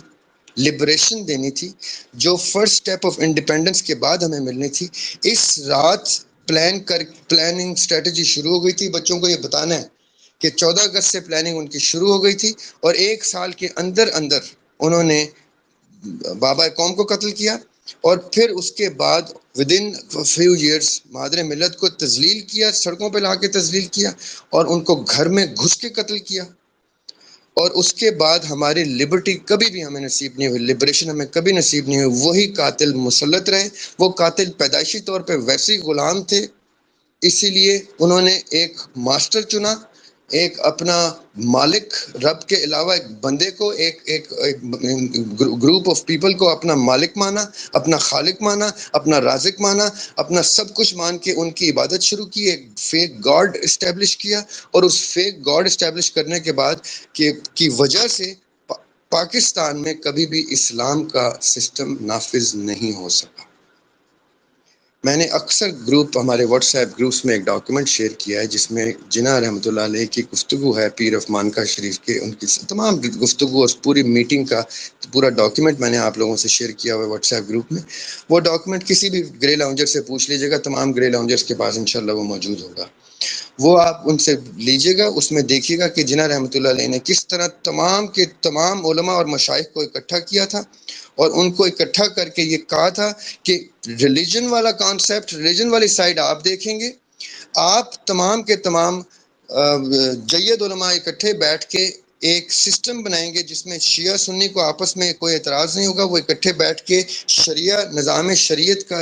لبریشن دینی تھی، جو فرسٹ سٹیپ آف انڈیپینڈنس کے بعد ہمیں ملنی تھی، اس رات پلاننگ اسٹریٹجی شروع ہو گئی تھی۔ بچوں کو یہ بتانا ہے کہ 14 اگست سے پلاننگ ان کی شروع ہو گئی تھی اور 1 سال کے اندر انہوں نے بابا قوم کو قتل کیا، اور پھر اس کے بعد ودن فیو ایئرس مادر ملت کو تذلیل کیا، سڑکوں پہ لا کے تذلیل کیا اور ان کو گھر میں گھس کے قتل کیا، اور اس کے بعد ہماری لبرٹی کبھی بھی ہمیں نصیب نہیں ہوئی، لبریشن ہمیں کبھی نصیب نہیں ہوئی۔ وہی قاتل مسلط رہے، وہ قاتل پیدائشی طور پہ ویسے ہی غلام تھے، اسی لیے انہوں نے ایک ماسٹر چنا، ایک اپنا مالک، رب کے علاوہ ایک بندے کو، ایک گروپ آف پیپل کو اپنا مالک مانا، اپنا خالق مانا، اپنا رازق مانا، اپنا سب کچھ مان کے ان کی عبادت شروع کی، ایک فیک گاڈ اسٹیبلش کیا، اور اس فیک گاڈ اسٹیبلش کرنے کے بعد کی وجہ سے پاکستان میں کبھی بھی اسلام کا سسٹم نافذ نہیں ہو سکا۔ میں نے اکثر ہمارے واٹس ایپ گروپس میں ایک ڈاکیومنٹ شیئر کیا ہے جس میں جناح رحمۃ اللہ علیہ کی گفتگو ہے پیر آف مانکا شریف کے، ان کی تمام گفتگو اور پوری میٹنگ کا پورا ڈاکیومنٹ میں نے آپ لوگوں سے شیئر کیا ہوا ہے واٹس ایپ گروپ میں۔ وہ ڈاکیومنٹ کسی بھی گرے لاؤنجر سے پوچھ لیجیے گا، تمام گرے لاؤنجرس کے پاس انشاءاللہ وہ موجود ہوگا، وہ آپ ان سے لیجیے گا، اس میں دیکھیے گا کہ جناح رحمۃ اللہ علیہ نے کس طرح تمام کے تمام علماء اور مشائخ کو اکٹھا کیا تھا، اور ان کو اکٹھا کر کے یہ کہا تھا کہ ریلیجن والا کانسیپٹ، ریلیجن والی سائڈ آپ دیکھیں گے، آپ تمام کے تمام جید علماء اکٹھے بیٹھ کے ایک سسٹم بنائیں گے جس میں شیعہ سنی کو آپس میں کوئی اعتراض نہیں ہوگا، وہ اکٹھے بیٹھ کے شریعہ نظام شریعت کا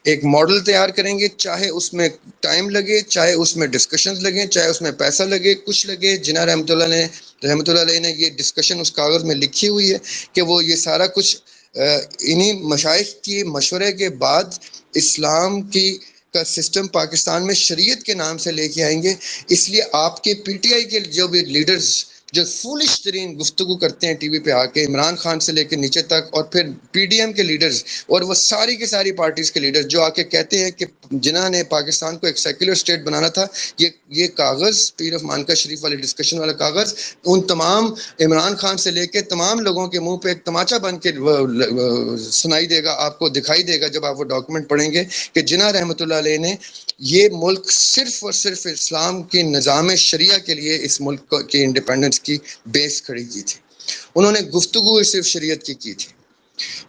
ایک ماڈل تیار کریں گے، چاہے اس میں ٹائم لگے، چاہے اس میں ڈسکشنز لگیں، چاہے اس میں پیسہ لگے، کچھ لگے۔ جناح رحمۃ اللہ علیہ نے یہ ڈسکشن اس کاغذ میں لکھی ہوئی ہے کہ وہ یہ سارا کچھ انہی مشائخ کی مشورے کے بعد اسلام کا سسٹم پاکستان میں شریعت کے نام سے لے کے آئیں گے۔ اس لیے آپ کے پی ٹی آئی کے جو بھی لیڈرز جو فولش ترین گفتگو کرتے ہیں ٹی وی پہ آ کے، عمران خان سے لے کے نیچے تک، اور پھر پی ڈی ایم کے لیڈرز اور وہ ساری کی ساری پارٹیز کے لیڈرز جو آ کے کہتے ہیں کہ جناح نے پاکستان کو ایک سیکولر اسٹیٹ بنانا تھا، یہ کاغذ پیر آف مانکا شریف والے ڈسکشن والا کاغذ ان تمام عمران خان سے لے کے تمام لوگوں کے منہ پہ ایک تماچا بن کے سنائی دے گا، آپ کو دکھائی دے گا جب آپ وہ ڈاکومنٹ پڑھیں گے کہ جناح رحمۃ اللہ علیہ نے یہ ملک صرف اور صرف اسلام کے نظام شریعہ کے لیے اس ملک کی انڈیپینڈنس کی بیس کھڑی کی تھی۔ انہوں نے گفتگو صرف شریعت کی تھی،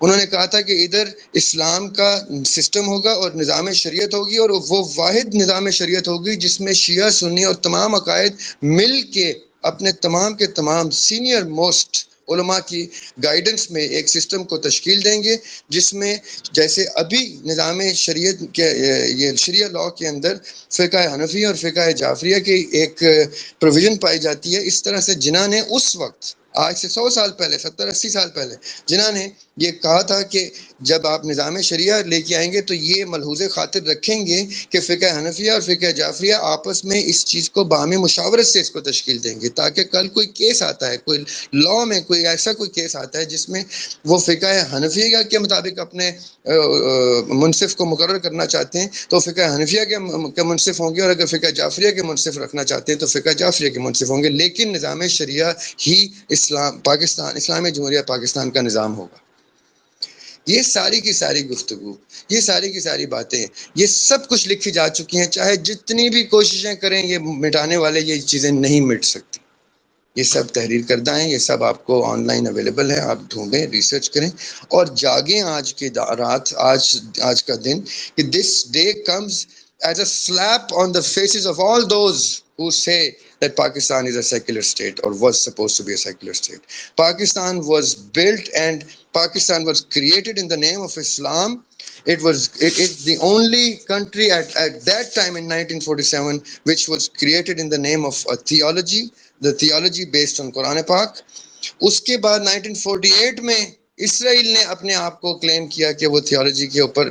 انہوں نے کہا تھا کہ ادھر اسلام کا سسٹم ہوگا اور نظام شریعت ہوگی، اور وہ واحد نظام شریعت ہوگی جس میں شیعہ سنی اور تمام عقائد مل کے اپنے تمام کے تمام سینئر موسٹ علماء کی گائیڈنس میں ایک سسٹم کو تشکیل دیں گے، جس میں جیسے ابھی نظام شریعت کے یہ شریعہ لاء کے اندر فقہ حنفی اور فقہ جعفریہ کی ایک پروویژن پائی جاتی ہے، اس طرح سے جناح نے اس وقت آج سے 100 سال پہلے، 70-80 سال پہلے، جنہوں نے یہ کہا تھا کہ جب آپ نظام شریعہ لے کے آئیں گے تو یہ ملحوظ خاطر رکھیں گے کہ فقہ حنفیہ اور فقہ جعفریہ آپس میں اس چیز کو باہمی مشاورت سے اس کو تشکیل دیں گے، تاکہ کل کوئی کیس آتا ہے، کوئی لا میں کوئی ایسا کوئی کیس آتا ہے جس میں وہ فقہ حنفیہ کے مطابق اپنے منصف کو مقرر کرنا چاہتے ہیں تو فقہ حنفیہ کے منصف ہوں گے، اور اگر فقہ جعفریہ کے منصف رکھنا چاہتے ہیں تو فقہ جعفریہ کے منصف ہوں گے، لیکن نظام شریعہ ہی اسلامی جمہوریہ پاکستان کا نظام ہوگا۔ یہ ساری کی ساری گفتگو، یہ ساری کی ساری باتیں، یہ سب کچھ لکھی جا چکی ہیں، چاہے جتنی بھی کوششیں کریں یہ مٹانے والے یہ چیزیں نہیں مٹ سکتی۔ یہ سب تحریر کردہ ہیں، یہ سب آپ کو آن لائن اویلیبل ہے، آپ ڈھونڈیں، ریسرچ کریں اور جاگیں آج کی رات، آج کا دن، کہ this day comes as a slip on the faces of all those who say that Pakistan is a secular state or was supposed to be a secular state. Pakistan was built and Pakistan was created in the name of Islam. It is the only country at that time in 1947 which was created in the name of a theology, the theology based on Quran Pak. اس کے بعد 1948 میں اسرائیل نے اپنے آپ کو کلیم کیا کہ وہ تھیولوجی کے اوپر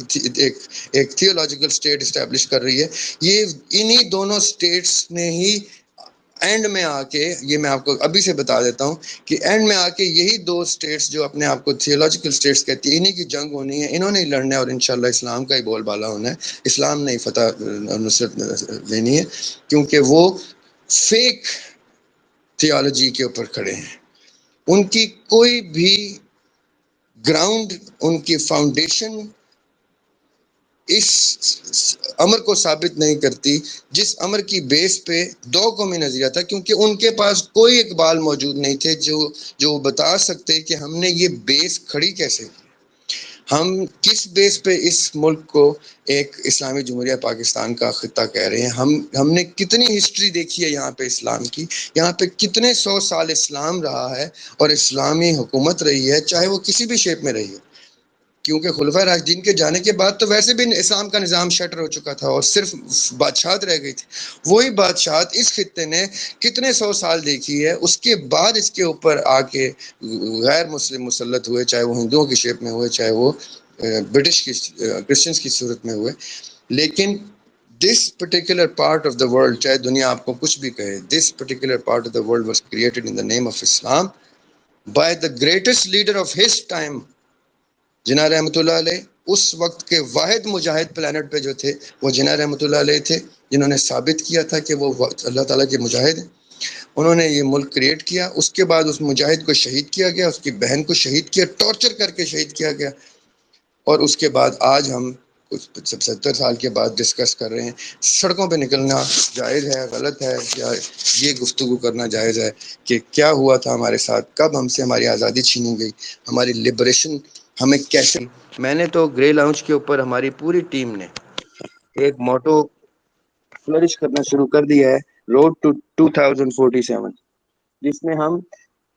ایک تھیولوجیکل سٹیٹ اسٹیبلش کر رہی ہے۔ یہ انہی دونوں سٹیٹس نے ہی اینڈ میں آ کے، یہ میں آپ کو ابھی سے بتا دیتا ہوں کہ اینڈ میں آ کے یہی دو سٹیٹس جو اپنے آپ کو تھیولوجیکل سٹیٹس کہتی ہیں، انہی کی جنگ ہونی ہے، انہوں نے ہی لڑنا ہے اور انشاءاللہ اسلام کا ہی بول بالا ہونا ہے، اسلام نے ہی فتح نصرت لینی ہے، کیونکہ وہ فیک تھیولوجی کے اوپر کھڑے ہیں۔ ان کی کوئی بھی گراؤنڈ، ان کی فاؤنڈیشن اس امر کو ثابت نہیں کرتی جس امر کی بیس پہ دو قومی نظریہ تھا، کیونکہ ان کے پاس کوئی اقبال موجود نہیں تھے جو بتا سکتے کہ ہم نے یہ بیس کھڑی کیسے کی، ہم کس بیس پہ اس ملک کو ایک اسلامی جمہوریہ پاکستان کا خطہ کہہ رہے ہیں، ہم نے کتنی ہسٹری دیکھی ہے یہاں پہ اسلام کی، یہاں پہ کتنے 100 سال اسلام رہا ہے اور اسلامی حکومت رہی ہے، چاہے وہ کسی بھی شیپ میں رہی ہے، کیونکہ خلفائے راشدین کے جانے کے بعد تو ویسے بھی اسلام کا نظام شٹر ہو چکا تھا اور صرف بادشاہت رہ گئی تھی۔ وہی بادشاہت اس خطے نے کتنے 100 سال دیکھی ہے، اس کے بعد اس کے اوپر آ کے غیر مسلم مسلط ہوئے، چاہے وہ ہندوؤں کی شیپ میں ہوئے، چاہے وہ برٹش کی کرسچنس کی صورت میں ہوئے، لیکن this particular part of the world, چاہے دنیا آپ کو کچھ بھی کہے، this particular part of the world was created in the name of Islam by the greatest leader of his time, Jinnah رحمۃ اللہ علیہ۔ اس وقت کے واحد مجاہد پلانٹ پہ جو تھے وہ جناح رحمۃ اللہ علیہ تھے، جنہوں نے ثابت کیا تھا کہ وہ اللہ تعالیٰ کے مجاہد ہیں۔ انہوں نے یہ ملک کریٹ کیا، اس کے بعد اس مجاہد کو شہید کیا گیا، اس کی بہن کو شہید کیا، ٹارچر کر کے شہید کیا گیا، اور اس کے بعد آج ہم کچھ 70 سال کے بعد ڈسکس کر رہے ہیں سڑکوں پہ نکلنا جائز ہے، غلط ہے، یا یہ گفتگو کرنا جائز ہے کہ کیا ہوا تھا ہمارے ساتھ، کب ہم سے ہماری آزادی چھینی گئی، ہماری لبریشن ہمیں کیسے۔ میں نے تو گرے لاؤنج کے اوپر ہماری پوری ٹیم نے ایک موٹو فلرش کرنا شروع کر دیا ہے، روڈ ٹو 2047، جس میں ہم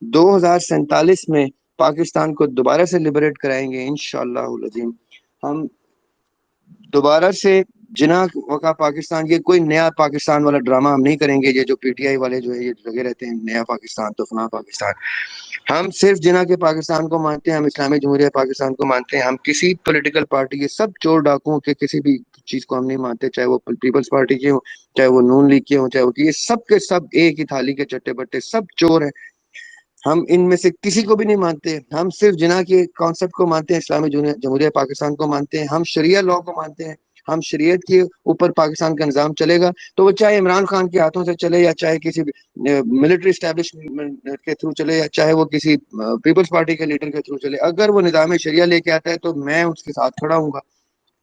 2047 میں پاکستان کو دوبارہ سے لبریٹ کرائیں گے انشاءاللہ العظیم۔ ہم دوبارہ سے جناح وقع پاکستان، یہ کوئی نیا پاکستان والا ڈرامہ ہم نہیں کریں گے، یہ جو پی ٹی آئی والے جو ہے یہ لگے رہتے ہیں نیا پاکستان تو فلاں پاکستان، ہم صرف جناح کے پاکستان کو مانتے ہیں، ہم اسلامی جمہوریہ پاکستان کو مانتے ہیں، ہم کسی پولیٹیکل پارٹی کے سب چور ڈاکوؤں کے کسی بھی چیز کو ہم نہیں مانتے، چاہے وہ پیپلز پارٹی کے ہوں، چاہے وہ نون لیگ کے ہوں، چاہے وہ یہ سب کے سب ایک ہی تھالی کے چٹے بٹے سب چور ہیں، ہم ان میں سے کسی کو بھی نہیں مانتے، ہم صرف جناح کے کانسیپٹ کو مانتے ہیں، اسلامی جمہوریہ پاکستان کو مانتے ہیں، ہم شریعہ لاء کو مانتے ہیں، ہم شریعت کے اوپر پاکستان کا نظام چلے گا تو وہ چاہے عمران خان کے ہاتھوں سے چلے یا چاہے کسی ملٹری اسٹیبلشمنٹ کے تھرو چلے یا چاہے وہ کسی پیپلز پارٹی کے لیڈر کے تھرو چلے، اگر وہ نظام شریعہ لے کے آتا ہے تو میں اس کے ساتھ کھڑا ہوں گا،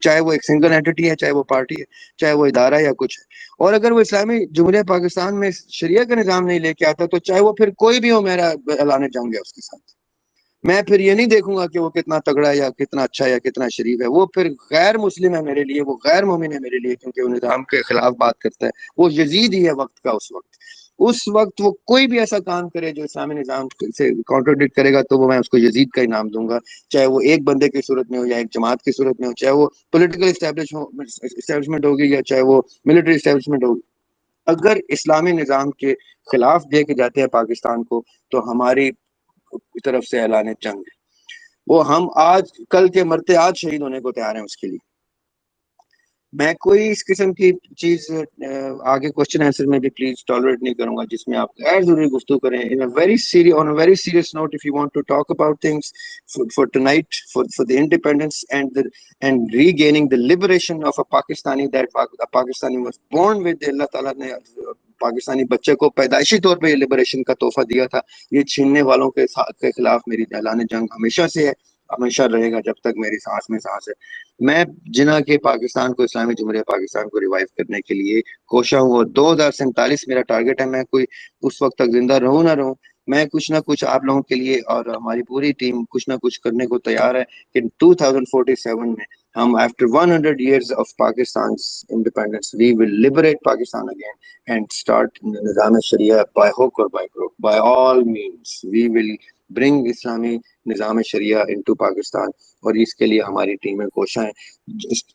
چاہے وہ ایک سنگل اینٹی ہے، چاہے وہ پارٹی ہے، چاہے وہ ادارہ یا کچھ ہے، اور اگر وہ اسلامی جمہوریہ پاکستان میں شریعہ کا نظام نہیں لے کے آتا تو چاہے وہ پھر کوئی بھی ہو، میرا اعلان جنگ ہے اس کے ساتھ، میں پھر یہ نہیں دیکھوں گا کہ وہ کتنا تگڑا ہے یا کتنا اچھا ہے یا کتنا شریف ہے، وہ پھر غیر مسلم ہے میرے لیے، وہ غیر مومن ہے میرے لیے، کیونکہ وہ نظام کے خلاف بات کرتا ہے، وہ یزید ہی ہے وقت کا، اس وقت وہ کوئی بھی ایسا کام کرے جو اسلامی نظام سے کانٹرڈکٹ کرے گا تو وہ میں اس کو یزید کا ہی نام دوں گا، چاہے وہ ایک بندے کی صورت میں ہو یا ایک جماعت کی صورت میں ہو، چاہے وہ پولیٹیکل اسٹیبلشمنٹ ہوگی یا چاہے وہ ملٹری اسٹیبلشمنٹ ہوگی، اگر اسلامی نظام کے خلاف دے کے جاتے ہیں پاکستان کو تو ہماری کی طرف سے اعلان جنگ ہے، وہ ہم آج کل کے مرتے آج شہید ہونے کو تیار ہیں اس کے لیے. میں کوئی اس قسم کی چیز آگے کوشچن آنسر میں بھی پلیز ٹالریٹ نہیں کروں گا جس میں آپ غیر ضروری گفتگو کریں. on a very serious note, if you want to talk about things for tonight, for the independence and regaining the liberation of a Pakistani, that a Pakistani was born with, اللہ تعالیٰ نے پاکستانی بچے کو پیدائشی طور پہ یہ لبریشن کا تحفہ دیا تھا. یہ چھیننے والوں کے خلاف میری اعلان جنگ ہمیشہ سے ہے، ہمیشہ رہے گا جب تک میری سانس میں سانس ہے. میں جنا کے پاکستان کو، اسلامی جمہوریہ پاکستان کو ریوائیو کرنے کے لیے کوشاں ہوں، اور 2047 میرا ٹارگیٹ ہے. میں کوئی اس وقت تک زندہ رہوں نہ رہوں، میں کچھ نہ کچھ آپ لوگوں کے لیے اور ہماری پوری ٹیم کچھ نہ کچھ کرنے کو تیار ہے کہ 2047 میں ہم after 100 years of Pakistan's independence we will liberate Pakistan again and start نظام شریعہ by hook or by crook. By all means we will bring اسلامی نظام شریعہ into پاکستان، اور اس کے لیے ہماری ٹیمیں کوشاں ہیں.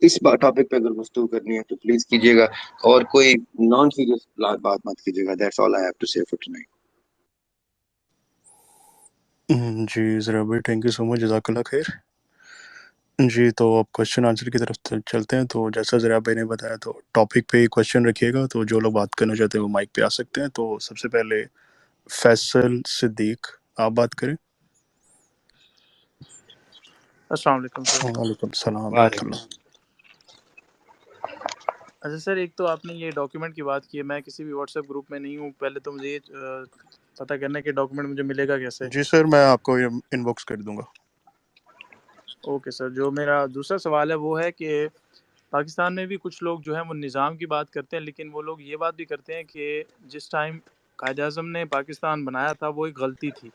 اس ٹاپک پہ اگر گفتگو کرنی ہے تو پلیز کیجیے گا، اور کوئی نان سیریس بات مت کیجیے گا. That's all I have to say for tonight. جی ذرا بھائی تھینک یو سو مچ، جزاک اللہ خیر. جی تو اب کوشچن آنسر کی طرف چلتے ہیں. تو جیسا ذرا بھائی نے بتایا تو ٹاپک پہ ہی کوشچن رکھیے گا، تو جو لوگ بات کرنا چاہتے ہیں وہ مائک پہ آ سکتے ہیں. تو سب سے پہلے فیصل صدیق آپ بات کریں. السلام علیکم سر. وعلیکم السلام ورحمۃ وعلیکم اللہ. اچھا سر، ایک تو آپ نے یہ ڈاکیومنٹ کی بات کی ہے، میں کسی بھی واٹس ایپ گروپ میں نہیں ہوں. پہلے تو مجھے یہ پتہ کرنا ہے کہ ڈاکیومنٹ مجھے ملے گا کیسے. جی سر میں آپ کو ان باکس کر دوں گا. Okay sir. جو میرا دوسرا سوال ہے وہ ہے کہ پاکستان میں بھی کچھ لوگ جو ہیں وہ نظام کی بات کرتے ہیں، لیکن وہ لوگ یہ بات بھی کرتے ہیں کہ جس ٹائم قائد اعظم نے پاکستان بنایا تھا وہ ایک غلطی تھی،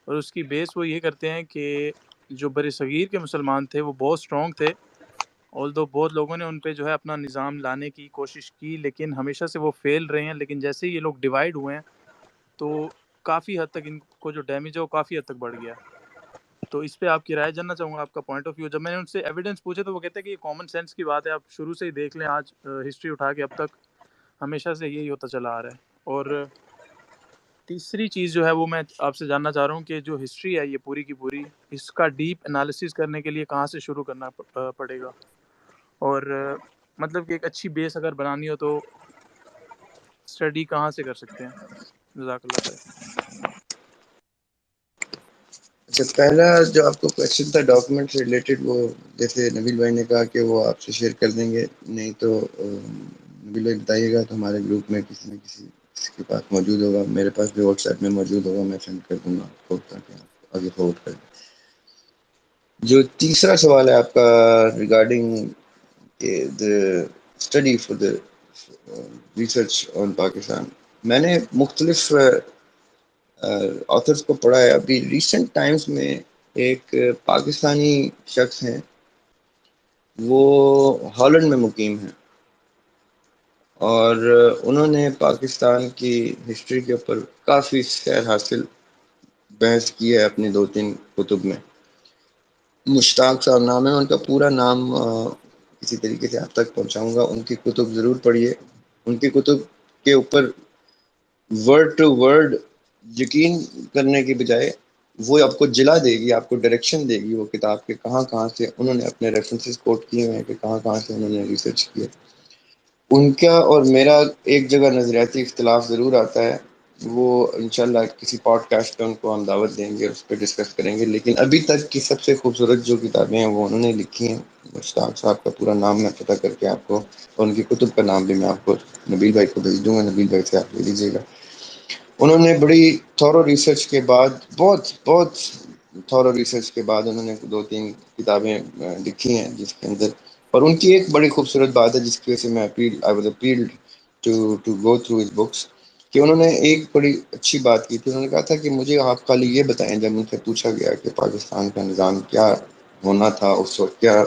اور اس کی بیس وہ یہ کرتے ہیں کہ جو بر صغیر کے مسلمان تھے وہ بہت اسٹرانگ تھے، although بہت لوگوں نے ان پہ جو ہے اپنا نظام لانے کی کوشش کی، لیکن ہمیشہ سے وہ فیل رہے ہیں. لیکن جیسے ہی یہ لوگ ڈیوائیڈ ہوئے ہیں تو کافی حد تک ان کو جو ڈیمیج ہے وہ کافی حد تک بڑھ گیا. تو اس پہ آپ کی رائے جاننا چاہوں گا، آپ کا پوائنٹ آف ویو. جب میں نے ان سے ایویڈنس پوچھے تو وہ کہتے ہیں کہ یہ کامن سینس کی بات ہے، آپ شروع سے ہی دیکھ لیں، آج ہسٹری اٹھا کے اب تک ہمیشہ سے یہی ہوتا چلا آ رہا ہے. اور تیسری چیز جو ہے وہ میں آپ سے جاننا چاہ رہا ہوں کہ جو ہسٹری ہے یہ پوری کی پوری، اس کا ڈیپ انالیسس کرنے کے لیے کہاں سے شروع کرنا پڑے گا، اور مطلب کہ ایک اچھی بیس اگر بنانی ہو تو اسٹڈی کہاں سے کر سکتے ہیں. جزاک اللہ خیر. اچھا، پہلا جو آپ کو کوشچن تھا ڈاکومنٹ سے ریلیٹڈ، وہ جیسے نبیل بھائی نے کہا کہ وہ آپ سے شیئر کر دیں گے، نہیں تو نبیل بھائی بتائیے گا تو ہمارے گروپ میں کسی نہ کسی کے پاس موجود ہوگا. میرے پاس بھی واٹس ایپ میں موجود ہوگا، میں سینڈ کر دوں گا آپ کو تاکہ آپ آگے فارورڈ کر دیں. جو تیسرا سوال ہے آپ کا regarding the study for the research on Pakistan, میں نے مختلف آتھرس کو پڑھا ہے. ابھی ریسنٹ ٹائمز میں ایک پاکستانی شخص ہیں، وہ ہالینڈ میں مقیم ہیں، اور انہوں نے پاکستان کی ہسٹری کے اوپر کافی سیر حاصل بحث کی ہے اپنی 2-3 کتب میں. مشتاق صاحب نام ہے ان کا، پورا نام کسی طریقے سے آپ تک پہنچاؤں گا. ان کی کتب ضرور پڑھیے. ان کی کتب کے اوپر ورڈ ٹو ورڈ یقین کرنے کی بجائے وہ آپ کو جلا دے گی، آپ کو ڈائریکشن دے گی وہ کتاب کے کہاں کہاں سے انہوں نے اپنے ریفرنسز کوٹ کیے ہوئے ہیں، کہ کہاں کہاں سے انہوں نے ریسرچ کیا. ان کا اور میرا ایک جگہ نظریاتی اختلاف ضرور آتا ہے، وہ انشاءاللہ کسی پوڈ کاسٹ پہ ان کو ہم دعوت دیں گے، اس پہ ڈسکس کریں گے. لیکن ابھی تک کی سب سے خوبصورت جو کتابیں ہیں وہ انہوں نے لکھی ہیں. مشتاق صاحب کا پورا نام میں پتہ کر کے آپ کو، اور ان کی کتب کا نام بھی میں آپ کو نبیل بھائی کو بھیج دوں گا، نبیل بھائی سے آپ لے لیجیے گا. انہوں نے بڑی تھورو ریسرچ کے بعد، بہت تھورو ریسرچ کے بعد انہوں نے 2-3 کتابیں لکھی ہیں جس کے اندر، اور ان کی ایک بڑی خوبصورت بات ہے جس کی وجہ سے میں I was appealed to go through his books، کہ انہوں نے ایک بڑی اچھی بات کی تھی. انہوں نے کہا تھا کہ مجھے آپ خالی یہ بتائیں، جب ان سے پوچھا گیا کہ پاکستان کا نظام کیا ہونا تھا اس وقت، کیا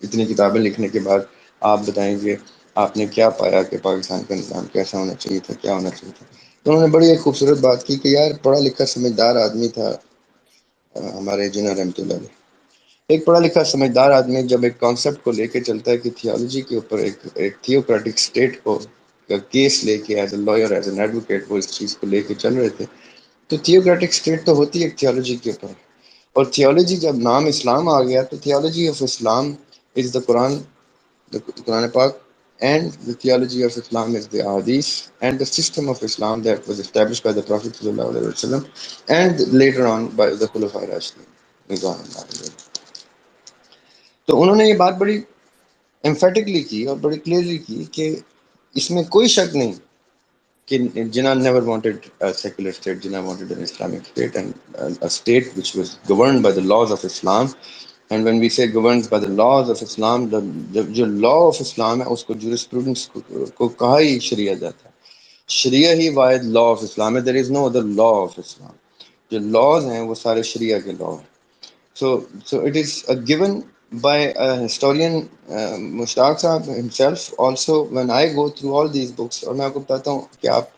اتنی کتابیں لکھنے کے بعد آپ بتائیں گے آپ نے کیا پایا کہ پاکستان کا نظام کیسا ہونا چاہیے تھا، کیا ہونا چاہیے تھا. تو انہوں نے بڑی ایک خوبصورت بات کی کہ یار پڑھا لکھا سمجھدار آدمی تھا ہمارے جناح رحمۃ اللہ علیہ. ایک پڑھا لکھا سمجھدار آدمی جب ایک کانسیپٹ کو لے کے چلتا ہے کہ تھیولوجی کے اوپر ایک تھیوکریٹک اسٹیٹ کو کیس لے کے as a lawyer as an advocate وہ اس چیز کو لے کے چل رہے تھے، تو تھیوکریٹک اسٹیٹ تو ہوتی ہے تھیولوجی کے اوپر، اور تھیولوجی جب نام اسلام آ گیا تو تھیولوجی آف اسلام از دا قرآن، قرآن پاک، and the theology of Islam is the Ahadith and the system of Islam that was established by the Prophet ﷺ and later on by the Khulafa Rashidin. تو انہوں نے یہ بات بڑی ایمفیٹکلی کی اور بڑی کلیئرلی کی کہ اس میں کوئی شک نہیں کہ Jinnah never wanted a secular state. Jinnah wanted an Islamic state and a state which was governed by the laws of Islam. And when we say governed by the laws of Islam, جو law of Islam ہے اس کو jurisprudence کو کہا ہی شریعہ جاتا ہے. شریعہ ہی واحد law of Islam ہے. There is no other law of Islam. جو laws ہیں وہ سارے شریعہ کے law ہیں. So it is a given by a historian, Mushtaq Sahab himself. Also, when I go through all these books, اور میں آپ کو بتاتا ہوں کہ آپ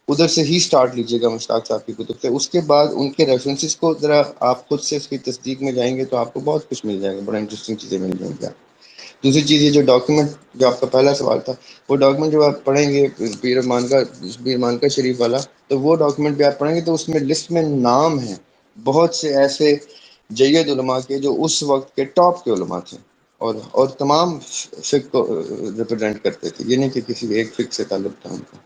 ادھر سے ہی سٹارٹ لیجیے گا مشتاق صاحب کی کتب سے، اس کے بعد ان کے ریفرنسز کو ذرا آپ خود سے اس کی تصدیق میں جائیں گے تو آپ کو بہت کچھ مل جائے گا، بڑا انٹرسٹنگ چیزیں مل جائیں گی. دوسری چیز یہ جو ڈاکیومنٹ، جو آپ کا پہلا سوال تھا، وہ ڈاکیومنٹ جو آپ پڑھیں گے پیر مانکا شریف والا، تو وہ ڈاکیومنٹ بھی آپ پڑھیں گے تو اس میں لسٹ میں نام ہیں بہت سے ایسے جید علماء کے جو اس وقت کے ٹاپ کے علماء تھے اور تمام فقہ کو ریپرزینٹ کرتے تھے، یہ نہیں کہ کسی ایک فقہ سے تعلق تھا ان کا.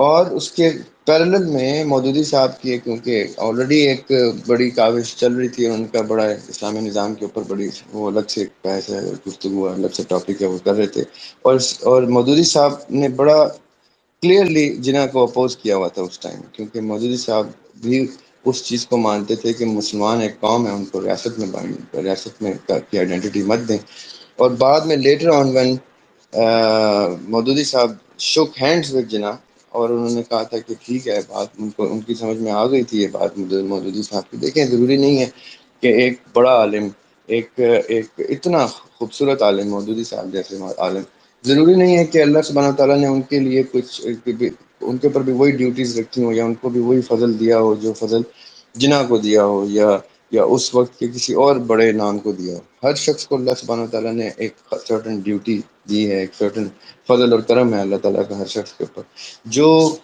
اور اس کے پیرلل میں مودودی صاحب کی کیونکہ آلریڈی ایک بڑی کاوش چل رہی تھی، ان کا بڑا اسلامی نظام کے اوپر بڑی وہ الگ سے بحث ہے، گفتگو الگ سے ٹاپک ہے، وہ کر رہے تھے. اور مودودی صاحب نے بڑا کلیئرلی جناح کو اپوز کیا ہوا تھا اس ٹائم، کیونکہ مودودی صاحب بھی اس چیز کو مانتے تھے کہ مسلمان ایک قوم ہے، ان کو ریاست میں کی آئیڈینٹی مت دیں. اور بعد میں لیٹر آن وین مودودی صاحب شوک ہینڈز ود جناح اور انہوں نے کہا تھا کہ ٹھیک ہے، بات ان کی سمجھ میں آ گئی تھی یہ بات مودودی صاحب کی. دیکھیں ضروری نہیں ہے کہ ایک بڑا عالم، ایک اتنا خوبصورت عالم مودودی صاحب جیسے عالم، ضروری نہیں ہے کہ اللہ سبحانہ تعالیٰ نے ان کے لیے کچھ ان کے اوپر بھی وہی ڈیوٹیز رکھی ہوں یا ان کو بھی وہی فضل دیا ہو جو فضل جناح کو دیا ہو یا اس وقت کے کسی اور بڑے نام کو دیا ہو. ہر شخص کو اللہ سبحانہ تعالیٰ نے ایک سرٹن ڈیوٹی دی ہے، ایک سرٹن فضل اور کرم ہے اللہ تعالیٰ کا ہر شخص کے اوپر. جو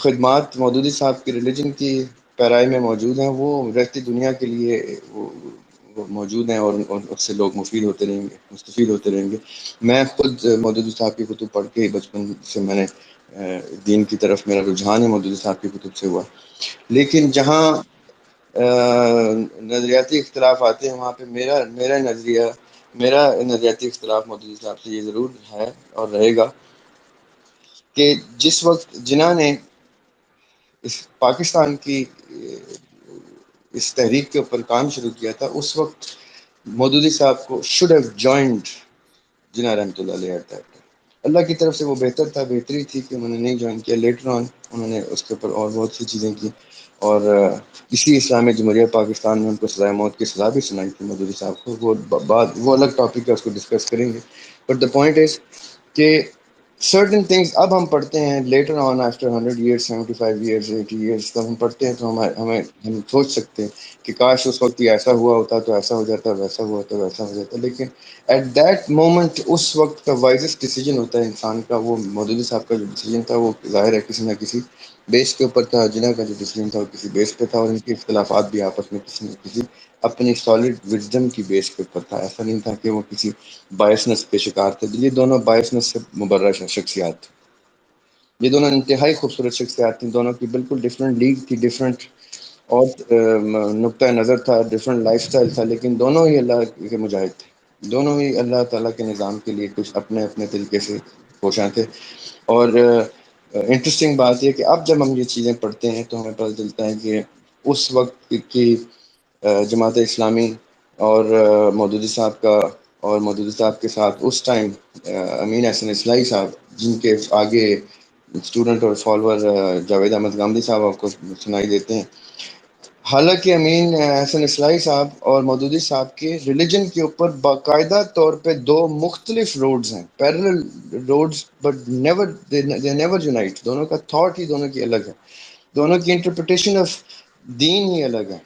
خدمات مودودی صاحب کی ریلیجن کی پیرائی میں موجود ہیں وہ رہتی دنیا کے لیے وہ موجود ہیں، اور اس سے لوگ مفید ہوتے رہیں گے، مستفید ہوتے رہیں گے. میں خود مودودی صاحب کی کتب پڑھ کے بچپن سے میں نے دین کی طرف میرا رجحان ہے مودودی صاحب کی کتب سے ہوا. لیکن جہاں نظریاتی اختلاف آتے ہیں وہاں پہ میرا نظریاتی اختلاف مودودی صاحب سے یہ ضرور ہے اور رہے گا کہ جس وقت جناح نے اس پاکستان کی اس تحریک کے اوپر کام شروع کیا تھا، اس وقت مودودی صاحب کو should have joined جناح رحمۃ اللہ علیہ. اللہ کی طرف سے وہ بہتر تھا، بہتری تھی کہ انہوں نے نہیں جوائن کیا. لیٹر آن انہوں نے اس کے اوپر اور بہت سی چیزیں کی، اور اسی اسلامی جمہوریہ پاکستان میں ان کو سزائے موت کی سزا بھی سنائی تھی مودودی صاحب کو. وہ الگ ٹاپک ہے، اس کو ڈسکس کریں گے. بٹ دا پوائنٹ از کہ certain things اب ہم پڑھتے ہیں later on after 100 years 75 years 80 years تب ہم پڑھتے ہیں تو ہم سوچ سکتے ہیں کہ کاش اس وقت یہ ایسا ہوا ہوتا تو ایسا ہو جاتا، ویسا ہوا ہوتا ویسا ہو جاتا. لیکن ایٹ دیٹ مومنٹ اس وقت کا وائزسٹ ڈیسیجن ہوتا ہے انسان کا. وہ مودودی صاحب کا جو ڈیسیجن تھا وہ ظاہر ہے کسی نہ کسی بیس کے اوپر تھا. جناح کا جو ڈیسیجن تھا وہ کسی بیس پہ تھا، اور ان کے اختلافات بھی آپس میں کسی نہ کسی اپنی سالڈ وزڈم کی بیس کے اوپر تھا. ایسا نہیں تھا کہ وہ کسی بائسنس کے شکار تھے. یہ دونوں بائسنس سے مبرہ شخصیات تھے، یہ دونوں انتہائی خوبصورت شخصیات تھیں. دونوں کی بالکل ڈفرینٹ لیگ تھی، ڈفرینٹ اور نقطۂ نظر تھا، ڈفرینٹ لائف سٹائل تھا، لیکن دونوں ہی اللہ کے مجاہد تھے. دونوں ہی اللہ تعالیٰ کے نظام کے لیے کچھ اپنے اپنے طریقے سے کوشاں تھے. اور انٹرسٹنگ بات یہ کہ اب جب ہم یہ چیزیں پڑھتے ہیں تو ہمیں پتہ چلتا ہے کہ اس وقت کی جماعت اسلامی اور مودودی صاحب کا، اور مودودی صاحب کے ساتھ اس ٹائم امین احسن اصلاحی صاحب، جن کے آگے اسٹوڈنٹ اور فالوور جاوید احمد گامدی صاحب آپ کو سنائی دیتے ہیں. حالانکہ امین احسن اصلاحی صاحب اور مودودی صاحب کے ریلیجن کے اوپر باقاعدہ طور پہ دو مختلف روڈز ہیں، parallel roads, but never unite. دونوں کا تھاٹ ہی دونوں کی الگ ہے، دونوں کی انٹرپریٹیشن آف دین ہی الگ ہے.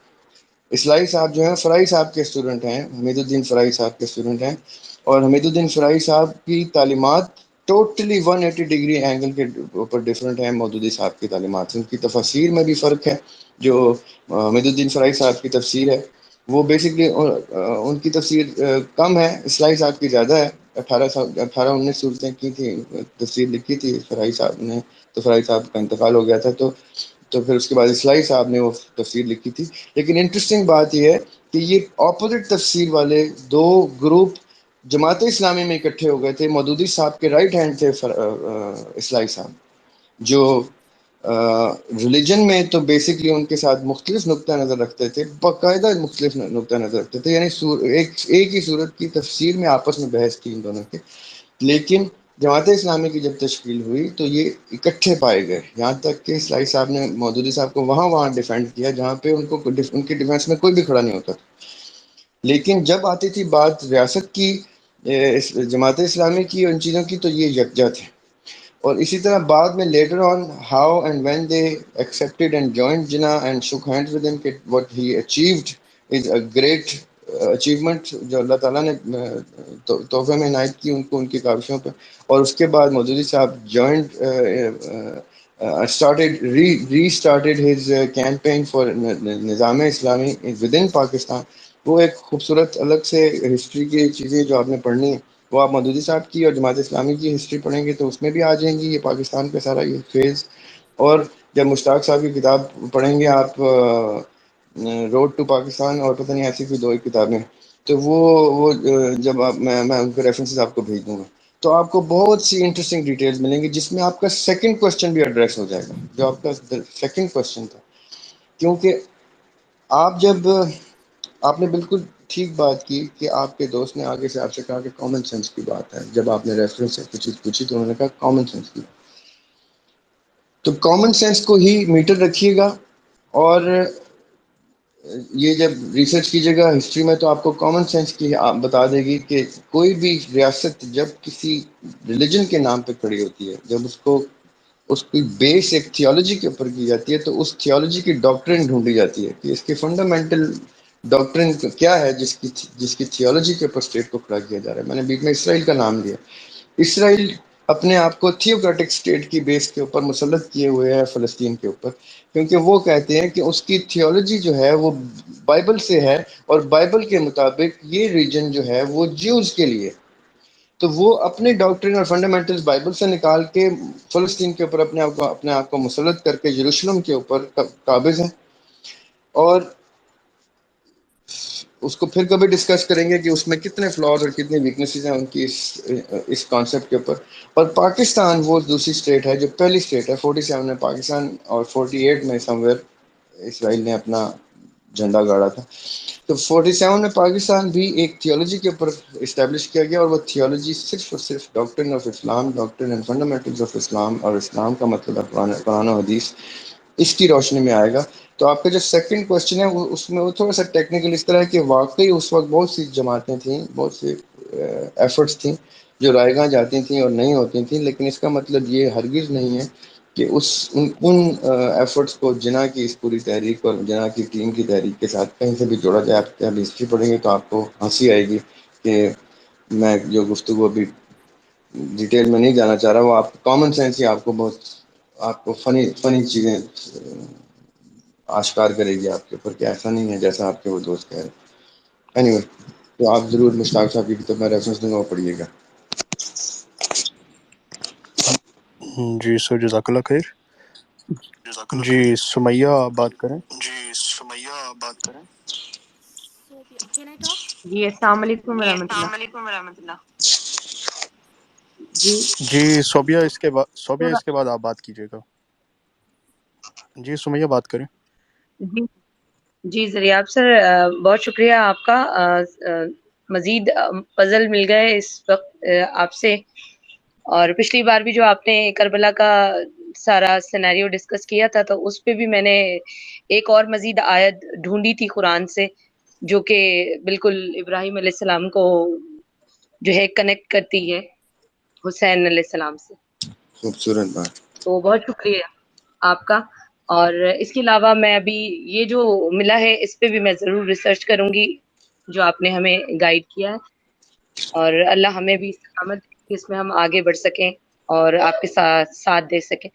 اصلاحی صاحب جو ہیں فرائی صاحب کے اسٹوڈنٹ ہیں، حمید الدین فرائی صاحب کے اسٹوڈنٹ ہیں، اور حمید الدین فرائی صاحب کی تعلیمات ٹوٹلی 180 ڈگری اینگل کے اوپر ڈفرینٹ ہیں مودودی صاحب کی تعلیمات سے. ان کی تفسیر میں بھی فرق ہے. جو حمید الدین فرائی صاحب کی تفسیر ہے وہ بیسکلی ان کی تفسیر کم ہے, اصلاحی صاحب کی زیادہ ہے. 18-19 صورتیں کی تھی, تفسیر لکھی تھی فرائی صاحب نے, تو فرائی صاحب کا انتقال ہو گیا تھا, تو پھر اس کے بعد اصلاحی صاحب نے وہ تفسیر لکھی تھی. لیکن انٹرسٹنگ بات یہ ہے کہ یہ اپوزٹ تفسیر والے دو گروپ جماعت اسلامی میں اکٹھے ہو گئے تھے. مودودی صاحب کے رائٹ ہینڈ تھے اصلاحی صاحب, جو ریلیجن میں تو بیسکلی ان کے ساتھ مختلف نقطہ نظر رکھتے تھے, باقاعدہ مختلف نقطہ نظر رکھتے تھے, یعنی ایک ہی صورت کی تفسیر میں آپس میں بحث کی ان دونوں کے. لیکن جماعت اسلامی کی جب تشکیل ہوئی تو یہ اکٹھے پائے گئے, یہاں تک کہ اصلاحی صاحب نے مودودی صاحب کو وہاں ڈیفینڈ کیا جہاں پہ ان کی ڈیفینس میں کوئی بھی کھڑا نہیں ہوتا. لیکن جب آتی تھی بات ریاست کی, جماعت اسلامی کی, ان چیزوں کی, تو یہ یکجا تھے. اور اسی طرح بعد میں later on how and when they accepted and joined Jinnah and shook hands with him, what he achieved is a great achievement جو اللہ تعالیٰ نے تحفے میں عنایت کی ان کو ان کی کاوشوں پہ. اور اس کے بعد مودودی صاحب joined restarted his campaign for نظام اسلامی ود ان پاکستان. وہ ایک خوبصورت الگ سے ہسٹری کی چیزیں جو آپ نے پڑھنی ہیں وہ آپ مودودی صاحب کی اور جماعت اسلامی کی ہسٹری پڑھیں گے تو اس میں بھی آ جائیں گی یہ پاکستان کا سارا یہ فیز. اور جب مشتاق صاحب کی کتاب پڑھیں گے آپ, روڈ ٹو پاکستان, اور پتہ نہیں ایسی کوئی دو کتابیں, تو وہ جب آپ میں ان کے ریفرنسز آپ کو بھیج دوں گا تو آپ کو بہت سی انٹرسٹنگ ڈیٹیلز ملیں گی جس میں آپ کا سیکنڈ کوسچن بھی ایڈریس ہو جائے گا, جو آپ کا سیکنڈ کوسچن تھا. کیونکہ آپ نے بالکل ٹھیک بات کی کہ آپ کے دوست نے آگے سے آپ سے کہا کہ کامن سینس کی بات ہے. جب آپ نے ریفرنس سے کچھ چیز پوچھی تو انہوں نے کہا کامن سینس کی, تو کامن سینس کو ہی میٹر رکھیے گا. اور یہ جب ریسرچ کیجیے گا ہسٹری میں تو آپ کو کامن سینس کی بتا دے گی کہ کوئی بھی ریاست جب کسی ریلیجن کے نام پہ کھڑی ہوتی ہے, جب اس کی بیس ایک تھیولوجی کے اوپر کی جاتی ہے تو اس تھیولوجی کی ڈاکٹرن ڈھونڈی جاتی ہے کہ اس کی فنڈامنٹل ڈاکٹرن کیا ہے جس کی تھیولوجی کے اوپر اسٹیٹ کو کھڑا کیا جا رہا ہے. میں نے بیچ میں اسرائیل کا نام لیا. اسرائیل اپنے آپ کو تھیوکریٹک اسٹیٹ کی بیس کے اوپر مسلط کیے ہوئے ہے فلسطین کے اوپر, کیونکہ وہ کہتے ہیں کہ اس کی تھیولوجی جو ہے وہ بائبل سے ہے, اور بائبل کے مطابق یہ ریجن جو ہے وہ جیوز کے لیے. تو وہ اپنے ڈاکٹرن اور فنڈامنٹلز بائبل سے نکال کے فلسطین کے اوپر اپنے آپ کو مسلط کر کے یروشلم کے اوپر قابض ہیں. اور اس کو پھر کبھی ڈسکس کریں گے کہ اس میں کتنے فلاز اور کتنی ویکنیسز ہیں ان کی اس کانسیپٹ کے اوپر. اور پاکستان وہ دوسری اسٹیٹ ہے جو پہلی اسٹیٹ ہے, 47 میں پاکستان اور 48 میں سم ویئر اسرائیل نے اپنا جھنڈا گاڑا تھا. تو 47 میں پاکستان بھی ایک تھیولوجی کے اوپر اسٹیبلش کیا گیا, اور وہ تھیولوجی صرف اور صرف ڈاکٹرن آف اسلام, ڈاکٹرن اینڈ فنڈامنٹلز آف اسلام, اور اسلام کا مطلب ہے قرآن و حدیث, اس کی روشنی میں آئے گا. تو آپ کا جو سیکنڈ کوشچن ہے اس میں وہ تھوڑا سا ٹیکنیکل اس طرح ہے کہ واقعی اس وقت بہت سی جماعتیں تھیں, بہت سی ایفرٹس تھیں جو رائے گاہ جاتی تھیں اور نہیں ہوتی تھیں, لیکن اس کا مطلب یہ ہرگز نہیں ہے کہ ان ایفرٹس کو جناح کی اس پوری تحریک اور جناح کی ٹیم کی تحریک کے ساتھ کہیں سے بھی جوڑا جائے. آپ ابھی ہسٹری پڑھیں گے تو آپ کو ہنسی آئے گی کہ میں جو گفتگو ابھی ڈیٹیل میں نہیں جانا چاہ رہا, وہ آپ کامن سینس ہی آپ کو فنی چیزیں آشکار کرے گی آپ کے اوپر کہ ایسا نہیں ہے جیسا آپ کے وہ دوست کہہ رہے. اینی وے, تو آپ ضرور مشتاق صاحب کی کتاب میں ریفرنس دوں گا, وہ پڑھیے گا. جی سر, جزاک اللہ خیر. جی سمیہ آپ بات کریں. جی السلام علیکم ورحمۃ اللہ. جی جی صوبیہ اس کے بعد آپ بات کیجیے گا. جی سمیہ بات کریں. جی جی ضریاب سر, بہت شکریہ آپ کا. مزید پزل مل گئے اس وقت آپ سے, اور پچھلی بار بھی جو آپ نے کربلا کا سارا سینیریو ڈسکس کیا تھا تو اس پہ بھی میں نے ایک اور مزید آیت ڈھونڈی تھی قرآن سے جو کہ بالکل ابراہیم علیہ السلام کو جو ہے کنیکٹ کرتی ہے حسین علیہ السلام سے. خوبصورت بات. تو بہت شکریہ آپ کا. اور اس کے علاوہ میں ابھی یہ جو ملا ہے اس پہ بھی میں ضرور ریسرچ کروں گی جو آپ نے ہمیں گائیڈ کیا ہے, اور اللہ ہمیں بھی سلامت کہ اس میں ہم آگے بڑھ سکیں اور آپ کے ساتھ دے سکیں.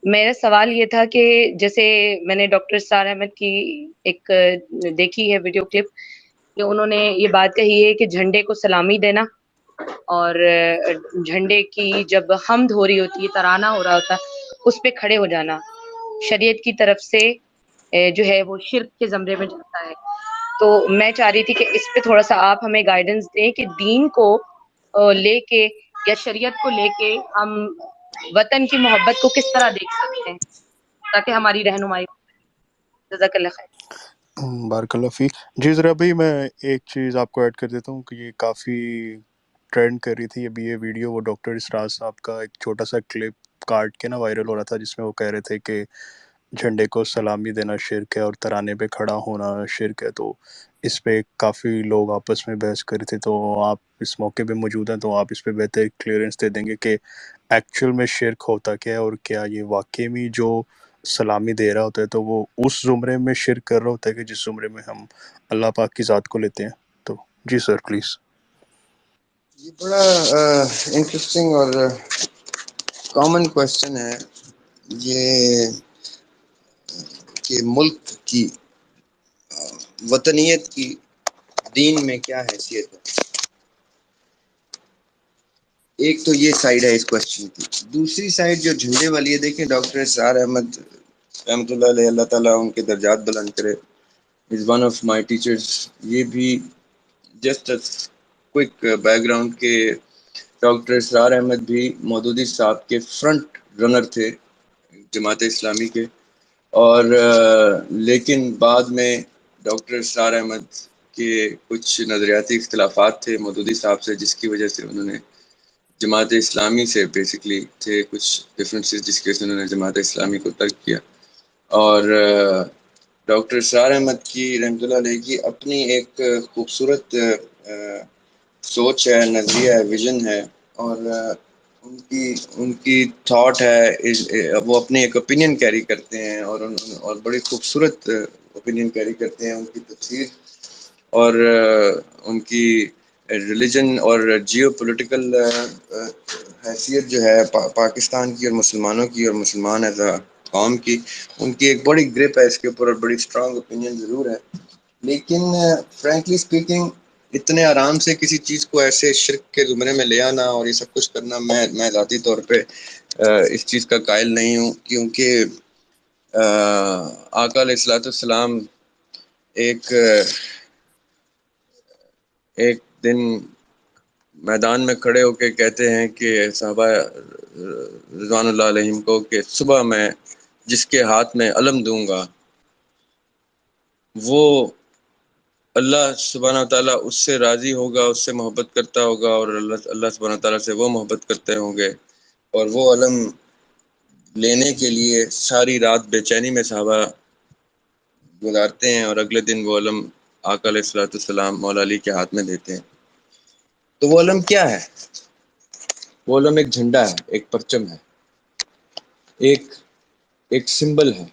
میرا سوال یہ تھا کہ جیسے میں نے ڈاکٹر اسرار احمد کی ایک دیکھی ہے ویڈیو کلپ کہ انہوں نے یہ بات کہی ہے کہ جھنڈے کو سلامی دینا اور جھنڈے کی جب حمد ہو رہی ہوتی ہے، ترانہ ہو رہا ہوتا ہے، اس پہ کھڑے ہو جانا شریعت کی طرف سے جو ہے وہ شرک کے زمرے میں جاتا ہے. تو میں چاہ رہی تھی کہ اس پہ تھوڑا سا آپ ہمیں گائیڈنس دیں کہ دین کو لے کے یا شریعت کو لے کے ہم وطن کی محبت کو کس طرح دیکھ سکتے ہیں تاکہ ہماری رہنمائی ہو. جزاک اللہ خیر. بارک اللہ فیک. جی ذرا بھائی میں ایک چیز آپ کو ایڈ کر دیتا ہوں کہ یہ کافی ٹرینڈ کر رہی تھی ابھی یہ ویڈیو، وہ ڈاکٹر اسرار صاحب کا ایک چھوٹا سا کلپ کاٹ کے نا وائرل ہو رہا تھا، جس میں وہ کہہ رہے تھے کہ جھنڈے کو سلامی دینا شرک ہے اور ترانے پہ کھڑا ہونا شرک ہے. تو اس پہ کافی لوگ آپس میں بحث کر رہے تھے، تو آپ اس موقع پہ موجود ہیں تو آپ اس پہ بہتر کلیئرنس دے دیں گے کہ ایکچوئل میں شرک ہوتا کیا ہے، اور کیا یہ واقعی میں جو سلامی دے رہا ہوتا ہے تو وہ اس زمرے میں شرک کر رہا ہوتا ہے کہ جس زمرے میں ہم اللہ پاک کی ذات کو لیتے ہیں. تو جی سر پلیز. یہ بڑا انٹرسٹنگ اور کامن کوشچن ہے یہ کہ ملک کی وطنیت کی دین میں کیا حیثیت ہے. ایک تو یہ سائیڈ ہے اس کوشچن کی. دوسری سائیڈ جو جھنڈے والی ہے، دیکھیں ڈاکٹر اسرار احمد رحمۃ اللہ علیہ، اللہ تعالیٰ ان کے درجات بلند کرے، is one of my teachers. یہ بھی جسٹ کوئک بیک گراؤنڈ کے ڈاکٹر اسرار احمد بھی مودودی صاحب کے فرنٹ رنر تھے جماعت اسلامی کے، اور لیکن بعد میں ڈاکٹر اسرار احمد کے کچھ نظریاتی اختلافات تھے مودودی صاحب سے، جس کی وجہ سے انہوں نے جماعت اسلامی سے بیسکلی تھے کچھ ڈفرینسز، جس کی وجہ سے انہوں نے جماعت اسلامی کو ترک کیا. اور ڈاکٹر اسرار احمد کی رحمۃ اللہ علیہ کی اپنی ایک خوبصورت سوچ ہے، نظریہ ہے، ویژن ہے، اور ان کی تھاٹ ہے. وہ اپنی ایک اوپینین کیری کرتے ہیں اور بڑی خوبصورت اوپینین کیری کرتے ہیں. ان کی تفسیر اور ان کی ریلیجن اور جیو پولیٹیکل حیثیت جو ہے پاکستان کی اور مسلمانوں کی اور مسلمان ایز اے قوم کی، ان کی ایک بڑی گرپ ہے اس کے اوپر اور بڑی اسٹرانگ اوپینین ضرور ہے. لیکن فرینکلی اسپیکنگ اتنے آرام سے کسی چیز کو ایسے شرک کے زمرے میں لے آنا اور یہ سب کچھ کرنا میں ذاتی طور پہ اس چیز کا قائل نہیں ہوں. کیونکہ آقا علیہ الصلوۃ والسلام ایک دن میدان میں کھڑے ہو کے کہتے ہیں کہ صحابہ رضوان اللہ علیہم کو کہ صبح میں جس کے ہاتھ میں علم دوں گا وہ اللہ سبحانہ و تعالیٰ اس سے راضی ہوگا، اس سے محبت کرتا ہوگا، اور اللہ سبحانہ و تعالیٰ سے وہ محبت کرتے ہوں گے. اور وہ علم لینے کے لیے ساری رات بے چینی میں صحابہ گزارتے ہیں، اور اگلے دن وہ علم آقا علیہ الصلوۃ والسلام مولا علی کے ہاتھ میں دیتے ہیں. تو وہ علم کیا ہے؟ وہ علم ایک جھنڈا ہے، ایک پرچم ہے، ایک سمبل ہے.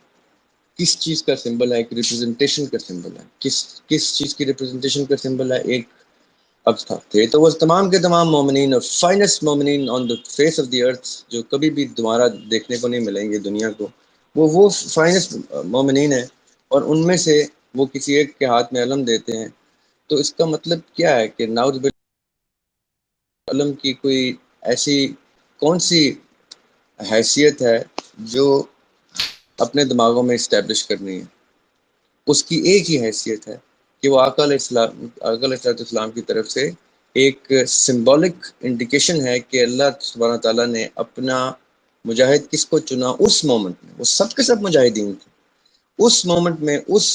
کس چیز کا سمبل ہے؟ ایک ریپرزنٹیشن کا سمبل ہے. کس چیز کی ریپرزنٹیشن کا سمبل ہے؟ ایک اب تھے تو وہ تمام کے تمام مومنین اور فائنسٹ مومنین آن دا فیس آف دی ارتھ جو کبھی بھی دوبارہ دیکھنے کو نہیں ملیں گے دنیا کو، وہ فائنسٹ مومنین ہیں، اور ان میں سے وہ کسی ایک کے ہاتھ میں علم دیتے ہیں. تو اس کا مطلب کیا ہے کہ نعوذ باللہ علم کی کوئی ایسی کون سی حیثیت ہے جو اپنے دماغوں میں اسٹیبلش کرنی ہے؟ اس کی ایک ہی حیثیت ہے کہ وہ آقا علیہ السلام کی طرف سے ایک سمبولک انڈیکیشن ہے کہ اللہ سبحانہ تعالیٰ نے اپنا مجاہد کس کو چنا اس مومنٹ میں. وہ سب کے سب مجاہدین تھے اس مومنٹ میں، اس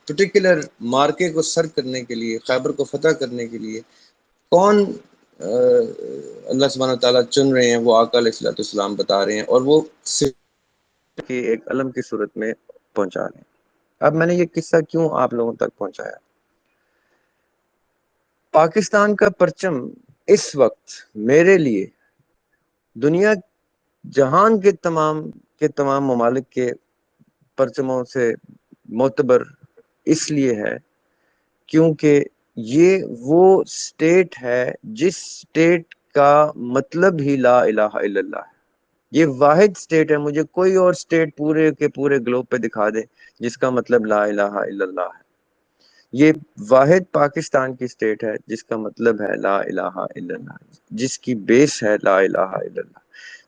پرٹیکولر مارکے کو سر کرنے کے لیے، خیبر کو فتح کرنے کے لیے کون اللہ سبحانہ تعالیٰ چن رہے ہیں؟ وہ آقا علیہ السلام بتا رہے ہیں، اور وہ کہ ایک علم کی صورت میں پہنچا رہے ہیں. اب میں نے یہ قصہ کیوں آپ لوگوں تک پہنچایا؟ پاکستان کا پرچم اس وقت میرے لیے دنیا جہان کے تمام ممالک کے پرچموں سے معتبر اس لیے ہے کیونکہ یہ وہ سٹیٹ ہے جس سٹیٹ کا مطلب ہی لا الہ الا اللہ ہے. یہ واحد سٹیٹ ہے, مجھے کوئی اور سٹیٹ پورے کے پورے گلوب پہ دکھا دے جس کا مطلب لا الہ الا اللہ ہے. یہ واحد پاکستان کی سٹیٹ ہے جس کا مطلب ہے لا الہ الا اللہ, جس کی بیس ہے لا الہ الا اللہ.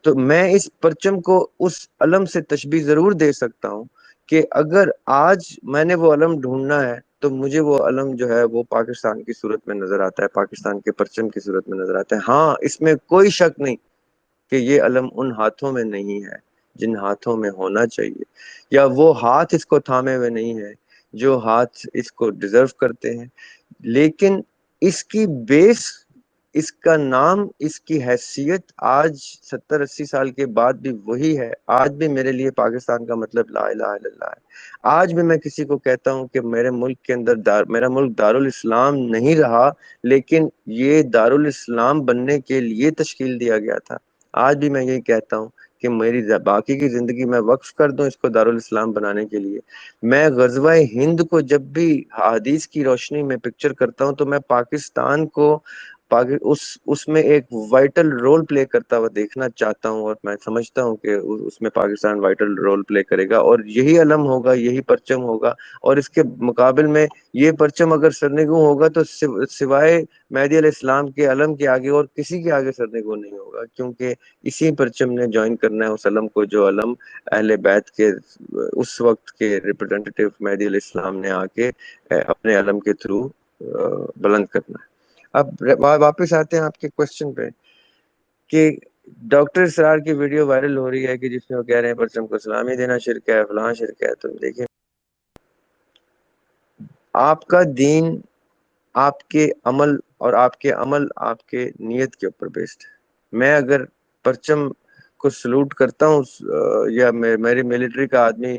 تو میں اس پرچم کو اس علم سے تشبیہ ضرور دے سکتا ہوں کہ اگر آج میں نے وہ علم ڈھونڈنا ہے تو مجھے وہ علم جو ہے وہ پاکستان کی صورت میں نظر آتا ہے, پاکستان کے پرچم کی صورت میں نظر آتا ہے. ہاں, اس میں کوئی شک نہیں کہ یہ علم ان ہاتھوں میں نہیں ہے جن ہاتھوں میں ہونا چاہیے, یا وہ ہاتھ اس کو تھامے ہوئے نہیں ہے جو ہاتھ اس کو ڈیزرو کرتے ہیں. لیکن اس کی بیس, اس کا نام, اس کی حیثیت آج 70-80 سال کے بعد بھی وہی ہے. آج بھی میرے لیے پاکستان کا مطلب لا الہ الا اللہ ہے. آج بھی میں کسی کو کہتا ہوں کہ میرے ملک کے اندر میرا ملک دارالاسلام نہیں رہا, لیکن یہ دارالاسلام بننے کے لیے تشکیل دیا گیا تھا. آج بھی میں یہی کہتا ہوں کہ میری باقی کی زندگی میں وقف کر دوں اس کو دارالاسلام بنانے کے لیے. میں غزوہ ہند کو جب بھی حدیث کی روشنی میں پکچر کرتا ہوں تو میں پاکستان کو اس میں ایک وائٹل رول پلے کرتا ہوا دیکھنا چاہتا ہوں, اور میں سمجھتا ہوں کہ اس میں پاکستان وائٹل رول پلے کرے گا, اور یہی علم ہوگا, یہی پرچم ہوگا. اور اس کے مقابل میں یہ پرچم اگر سرنگوں ہوگا تو سوائے مہدی علیہ السلام کے علم کے آگے اور کسی کے آگے سرنگوں نہیں ہوگا, کیونکہ اسی پرچم نے جوائن کرنا ہے اس علم کو جو علم اہل بیت کے اس وقت کے ریپرزینٹیو مہدی علیہ السلام نے آ کے اپنے علم کے تھرو بلند کرنا ہے. اب واپس آتے ہیں آپ کے کوشچن پہ کہ ڈاکٹر اسرار کی ویڈیو وائرل ہو رہی ہے کہ جس میں وہ کہہ رہے ہیں پرچم کو سلامی دینا شرک ہے, فلاں شرک ہے. تو دیکھیں, آپ کا دین آپ کے عمل اور آپ کے عمل آپ کے نیت کے اوپر بیسڈ ہے. میں اگر پرچم کو سلوٹ کرتا ہوں یا میری ملٹری کا آدمی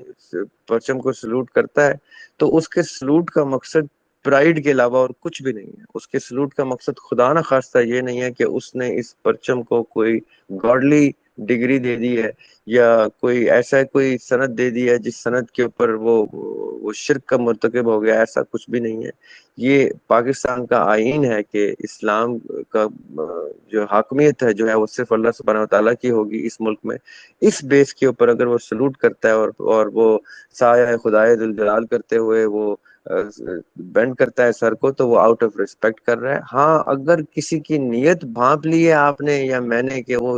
پرچم کو سلوٹ کرتا ہے تو اس کے سلوٹ کا مقصد پرائیڈ کے علاوہ اور کچھ بھی نہیں ہے. اس کے سلوٹ کا مقصد خدا نہ خواستہ یہ نہیں ہے کہ اس نے اس پرچم کو کوئی گاڈلی ڈگری دے دی ہے یا کوئی ایسا کوئی سند دے دی ہے جس سند کے اوپر وہ شرک کا مرتکب ہو گیا. ایسا کچھ بھی نہیں ہے. یہ پاکستان کا آئین ہے کہ اسلام کا جو حاکمیت ہے جو ہے وہ صرف اللہ سبحانہ وتعالیٰ کی ہوگی اس ملک میں. اس بیس کے اوپر اگر وہ سلوٹ کرتا ہے اور وہ سایہ خدائے ذوالجلال کرتے ہوئے وہ بینڈ کرتا ہے سر کو, تو وہ آؤٹ آف ریسپیکٹ کر رہا ہے. ہاں, اگر کسی کی نیت بھانپ لی ہے آپ نے یا میں نے کہ وہ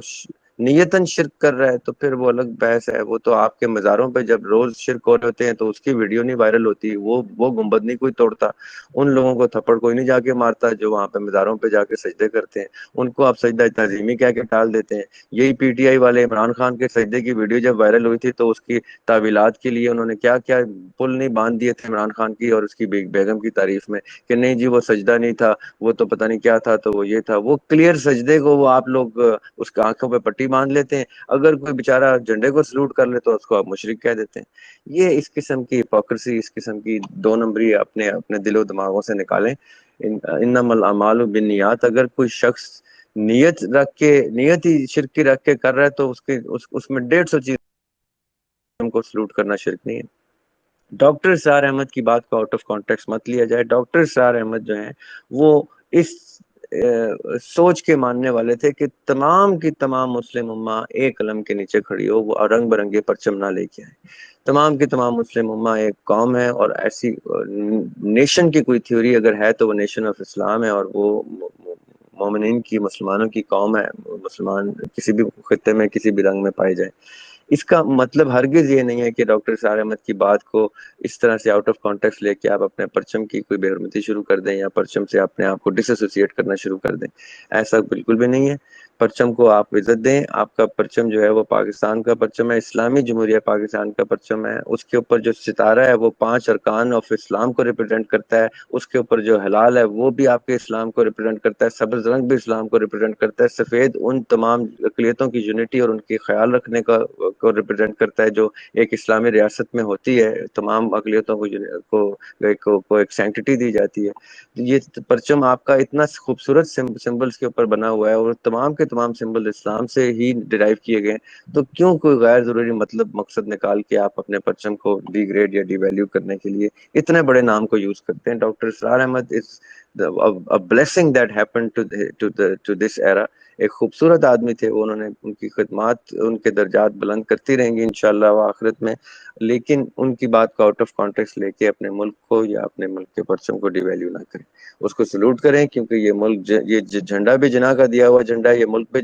نیتاً شرک کر رہا ہے تو پھر وہ الگ بحث ہے. وہ تو آپ کے مزاروں پہ جب روز شرک ہو رہے ہوتے ہیں تو اس کی ویڈیو نہیں وائرل ہوتی, وہ گنبد نہیں کوئی توڑتا, ان لوگوں کو تھپڑ کوئی نہیں جا کے مارتا جو وہاں پہ مزاروں پہ جا کے سجدے کرتے ہیں. ان کو آپ سجدہ تعظیمی کہہ کے ٹال دیتے ہیں. یہی پی ٹی آئی والے عمران خان کے سجدے کی ویڈیو جب وائرل ہوئی تھی تو اس کی تعویلات کے لیے انہوں نے کیا کیا پل نہیں باندھ دیے تھے عمران خان کی اور اس کی بیگم کی تعریف میں کہ نہیں جی وہ سجدہ نہیں تھا, وہ تو پتہ نہیں کیا تھا, تو وہ یہ تھا. وہ کلیئر سجدے کو وہ آپ لوگ اس کے آنکھوں پہ پٹی باندھ لیتے ہیں. اگر کوئی بیچارہ جھنڈے کو سلوٹ کر لے تو اس کو آپ مشرک کہہ دیتے ہیں. یہ اس قسم کی ہپوکریسی, اس قسم کی دو نمبری اپنے دل و دماغوں سے نکالیں. انما الاعمال بالنیات. اگر کوئی شخص نیت ہی شرک کی رکھ کے کر رہا ہے تو اس میں 150 چیز کو سلوٹ کرنا شرک نہیں ہے. ڈاکٹر اسرار احمد کی بات کو آؤٹ آف کانٹیکسٹ مت لیا جائے. ڈاکٹر اسرار احمد جو ہیں وہ اس سوچ کے ماننے والے تھے کہ تمام کی تمام مسلم امہ ایک علم کے نیچے کھڑی ہو, وہ رنگ برنگے پرچم نہ لے کے آئے. تمام کی تمام مسلم امہ ایک قوم ہے, اور ایسی نیشن کی کوئی تھیوری اگر ہے تو وہ نیشن آف اسلام ہے, اور وہ مومنین کی, مسلمانوں کی قوم ہے. مسلمان کسی بھی خطے میں کسی بھی رنگ میں پائے جائیں. اس کا مطلب ہرگز یہ نہیں ہے کہ ڈاکٹر اسرار احمد کی بات کو اس طرح سے آؤٹ آف کانٹیکسٹ لے کے آپ اپنے پرچم کی کوئی بے حرمتی شروع کر دیں یا پرچم سے اپنے آپ کو ڈس ایسوسیٹ کرنا شروع کر دیں. ایسا بالکل بھی نہیں ہے. پرچم کو آپ عزت دیں. آپ کا پرچم جو ہے وہ پاکستان کا پرچم ہے, اسلامی جمہوریہ پاکستان کا پرچم ہے. اس کے اوپر جو ستارہ ہے وہ 5 ارکان آف اسلام کو ریپرزینٹ کرتا ہے. اس کے اوپر جو ہلال ہے وہ بھی آپ کے اسلام کو ریپرزینٹ کرتا ہے. سبز رنگ بھی اسلام کو ریپرزینٹ کرتا ہے. سفید ان تمام اقلیتوں کی یونٹی اور ان کی خیال رکھنے کو ریپرزینٹ کرتا ہے جو ایک اسلامی ریاست میں ہوتی ہے. تمام اقلیتوں کو ایک سینکٹی دی جاتی ہے. یہ پرچم آپ کا اتنا خوبصورت سمبلز کے اوپر بنا ہوا ہے, اور تمام کے تمام سمبل اسلام سے ہی ڈیرائیو کیے گئے, تو کیوں کوئی غیر ضروری مقصد نکال کے آپ اپنے پرچم کو ڈی گریڈ یا ڈی ویلیو کرنے کے لیے اتنے بڑے نام کو یوز کرتے ہیں. Doctor Israr Ahmed is a blessing that happened to this era. ایک خوبصورت آدمی تھے وہ، انہوں نے ان کی خدمات ان کے درجات بلند کرتی رہیں گی انشاءاللہ و آخرت میں، لیکن ان کی بات کو آؤٹ آف کانٹیکسٹ لے کے اپنے ملک کو یا اپنے ملک کے پرچم کو ڈی ویلیو نہ کریں، اس کو سلوٹ کریں، کیونکہ یہ ملک یہ جھنڈا بھی جناح کا دیا ہوا جھنڈا ہے، یہ ملک بھی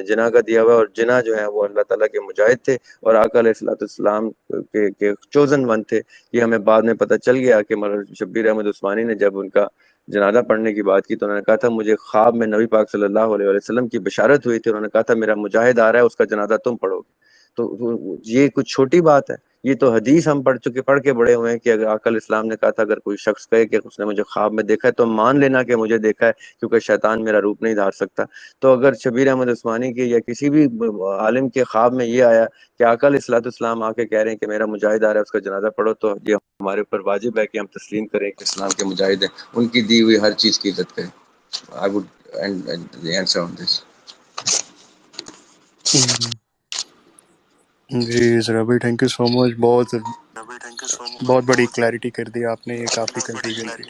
جناح کا دیا ہوا ہے، اور جناح جو ہے وہ اللہ تعالیٰ کے مجاہد تھے اور آقا علیہ الصلوۃ والسلام کے چوزن ون تھے۔ یہ ہمیں بعد میں پتہ چل گیا کہ مولانا شبیر احمد عثمانی نے جب ان کا جنازہ پڑھنے کی بات کی تو انہوں نے کہا تھا مجھے خواب میں نبی پاک صلی اللہ علیہ وسلم کی بشارت ہوئی تھی، انہوں نے کہا تھا میرا مجاہد آ رہا ہے، اس کا جنازہ تم پڑھو گے۔ تو یہ کچھ چھوٹی بات ہے، یہ تو حدیث ہم پڑھ کے بڑے ہوئے ہیں کہ اگر آقا علیہ السلام نے کہا تھا اگر کوئی شخص کہے کہ اس نے مجھے خواب میں دیکھا ہے تو مان لینا کہ مجھے دیکھا ہے، کیونکہ شیطان میرا روپ نہیں دھار سکتا۔ تو اگر شبیر احمد عثمانی کے یا کسی بھی عالم کے خواب میں یہ آیا کہ آقا علیہ الصلوۃ والسلام آ کے کہہ رہے ہیں کہ میرا مجاہد آ رہا ہے، اس کا جنازہ پڑھو، تو یہ ہمارے اوپر واجب ہے کہ ہم تسلیم کریں کہ اسلام کے مجاہد ہیں، ان کی دی ہوئی ہر چیز کی عزت کریں۔ I would end the answer on this. جی ذرا بھائی تھینک یو سو مچ، بہت بڑی کلیئرٹی کر دی آپ نے، یہ کافی کنفیوژن تھی۔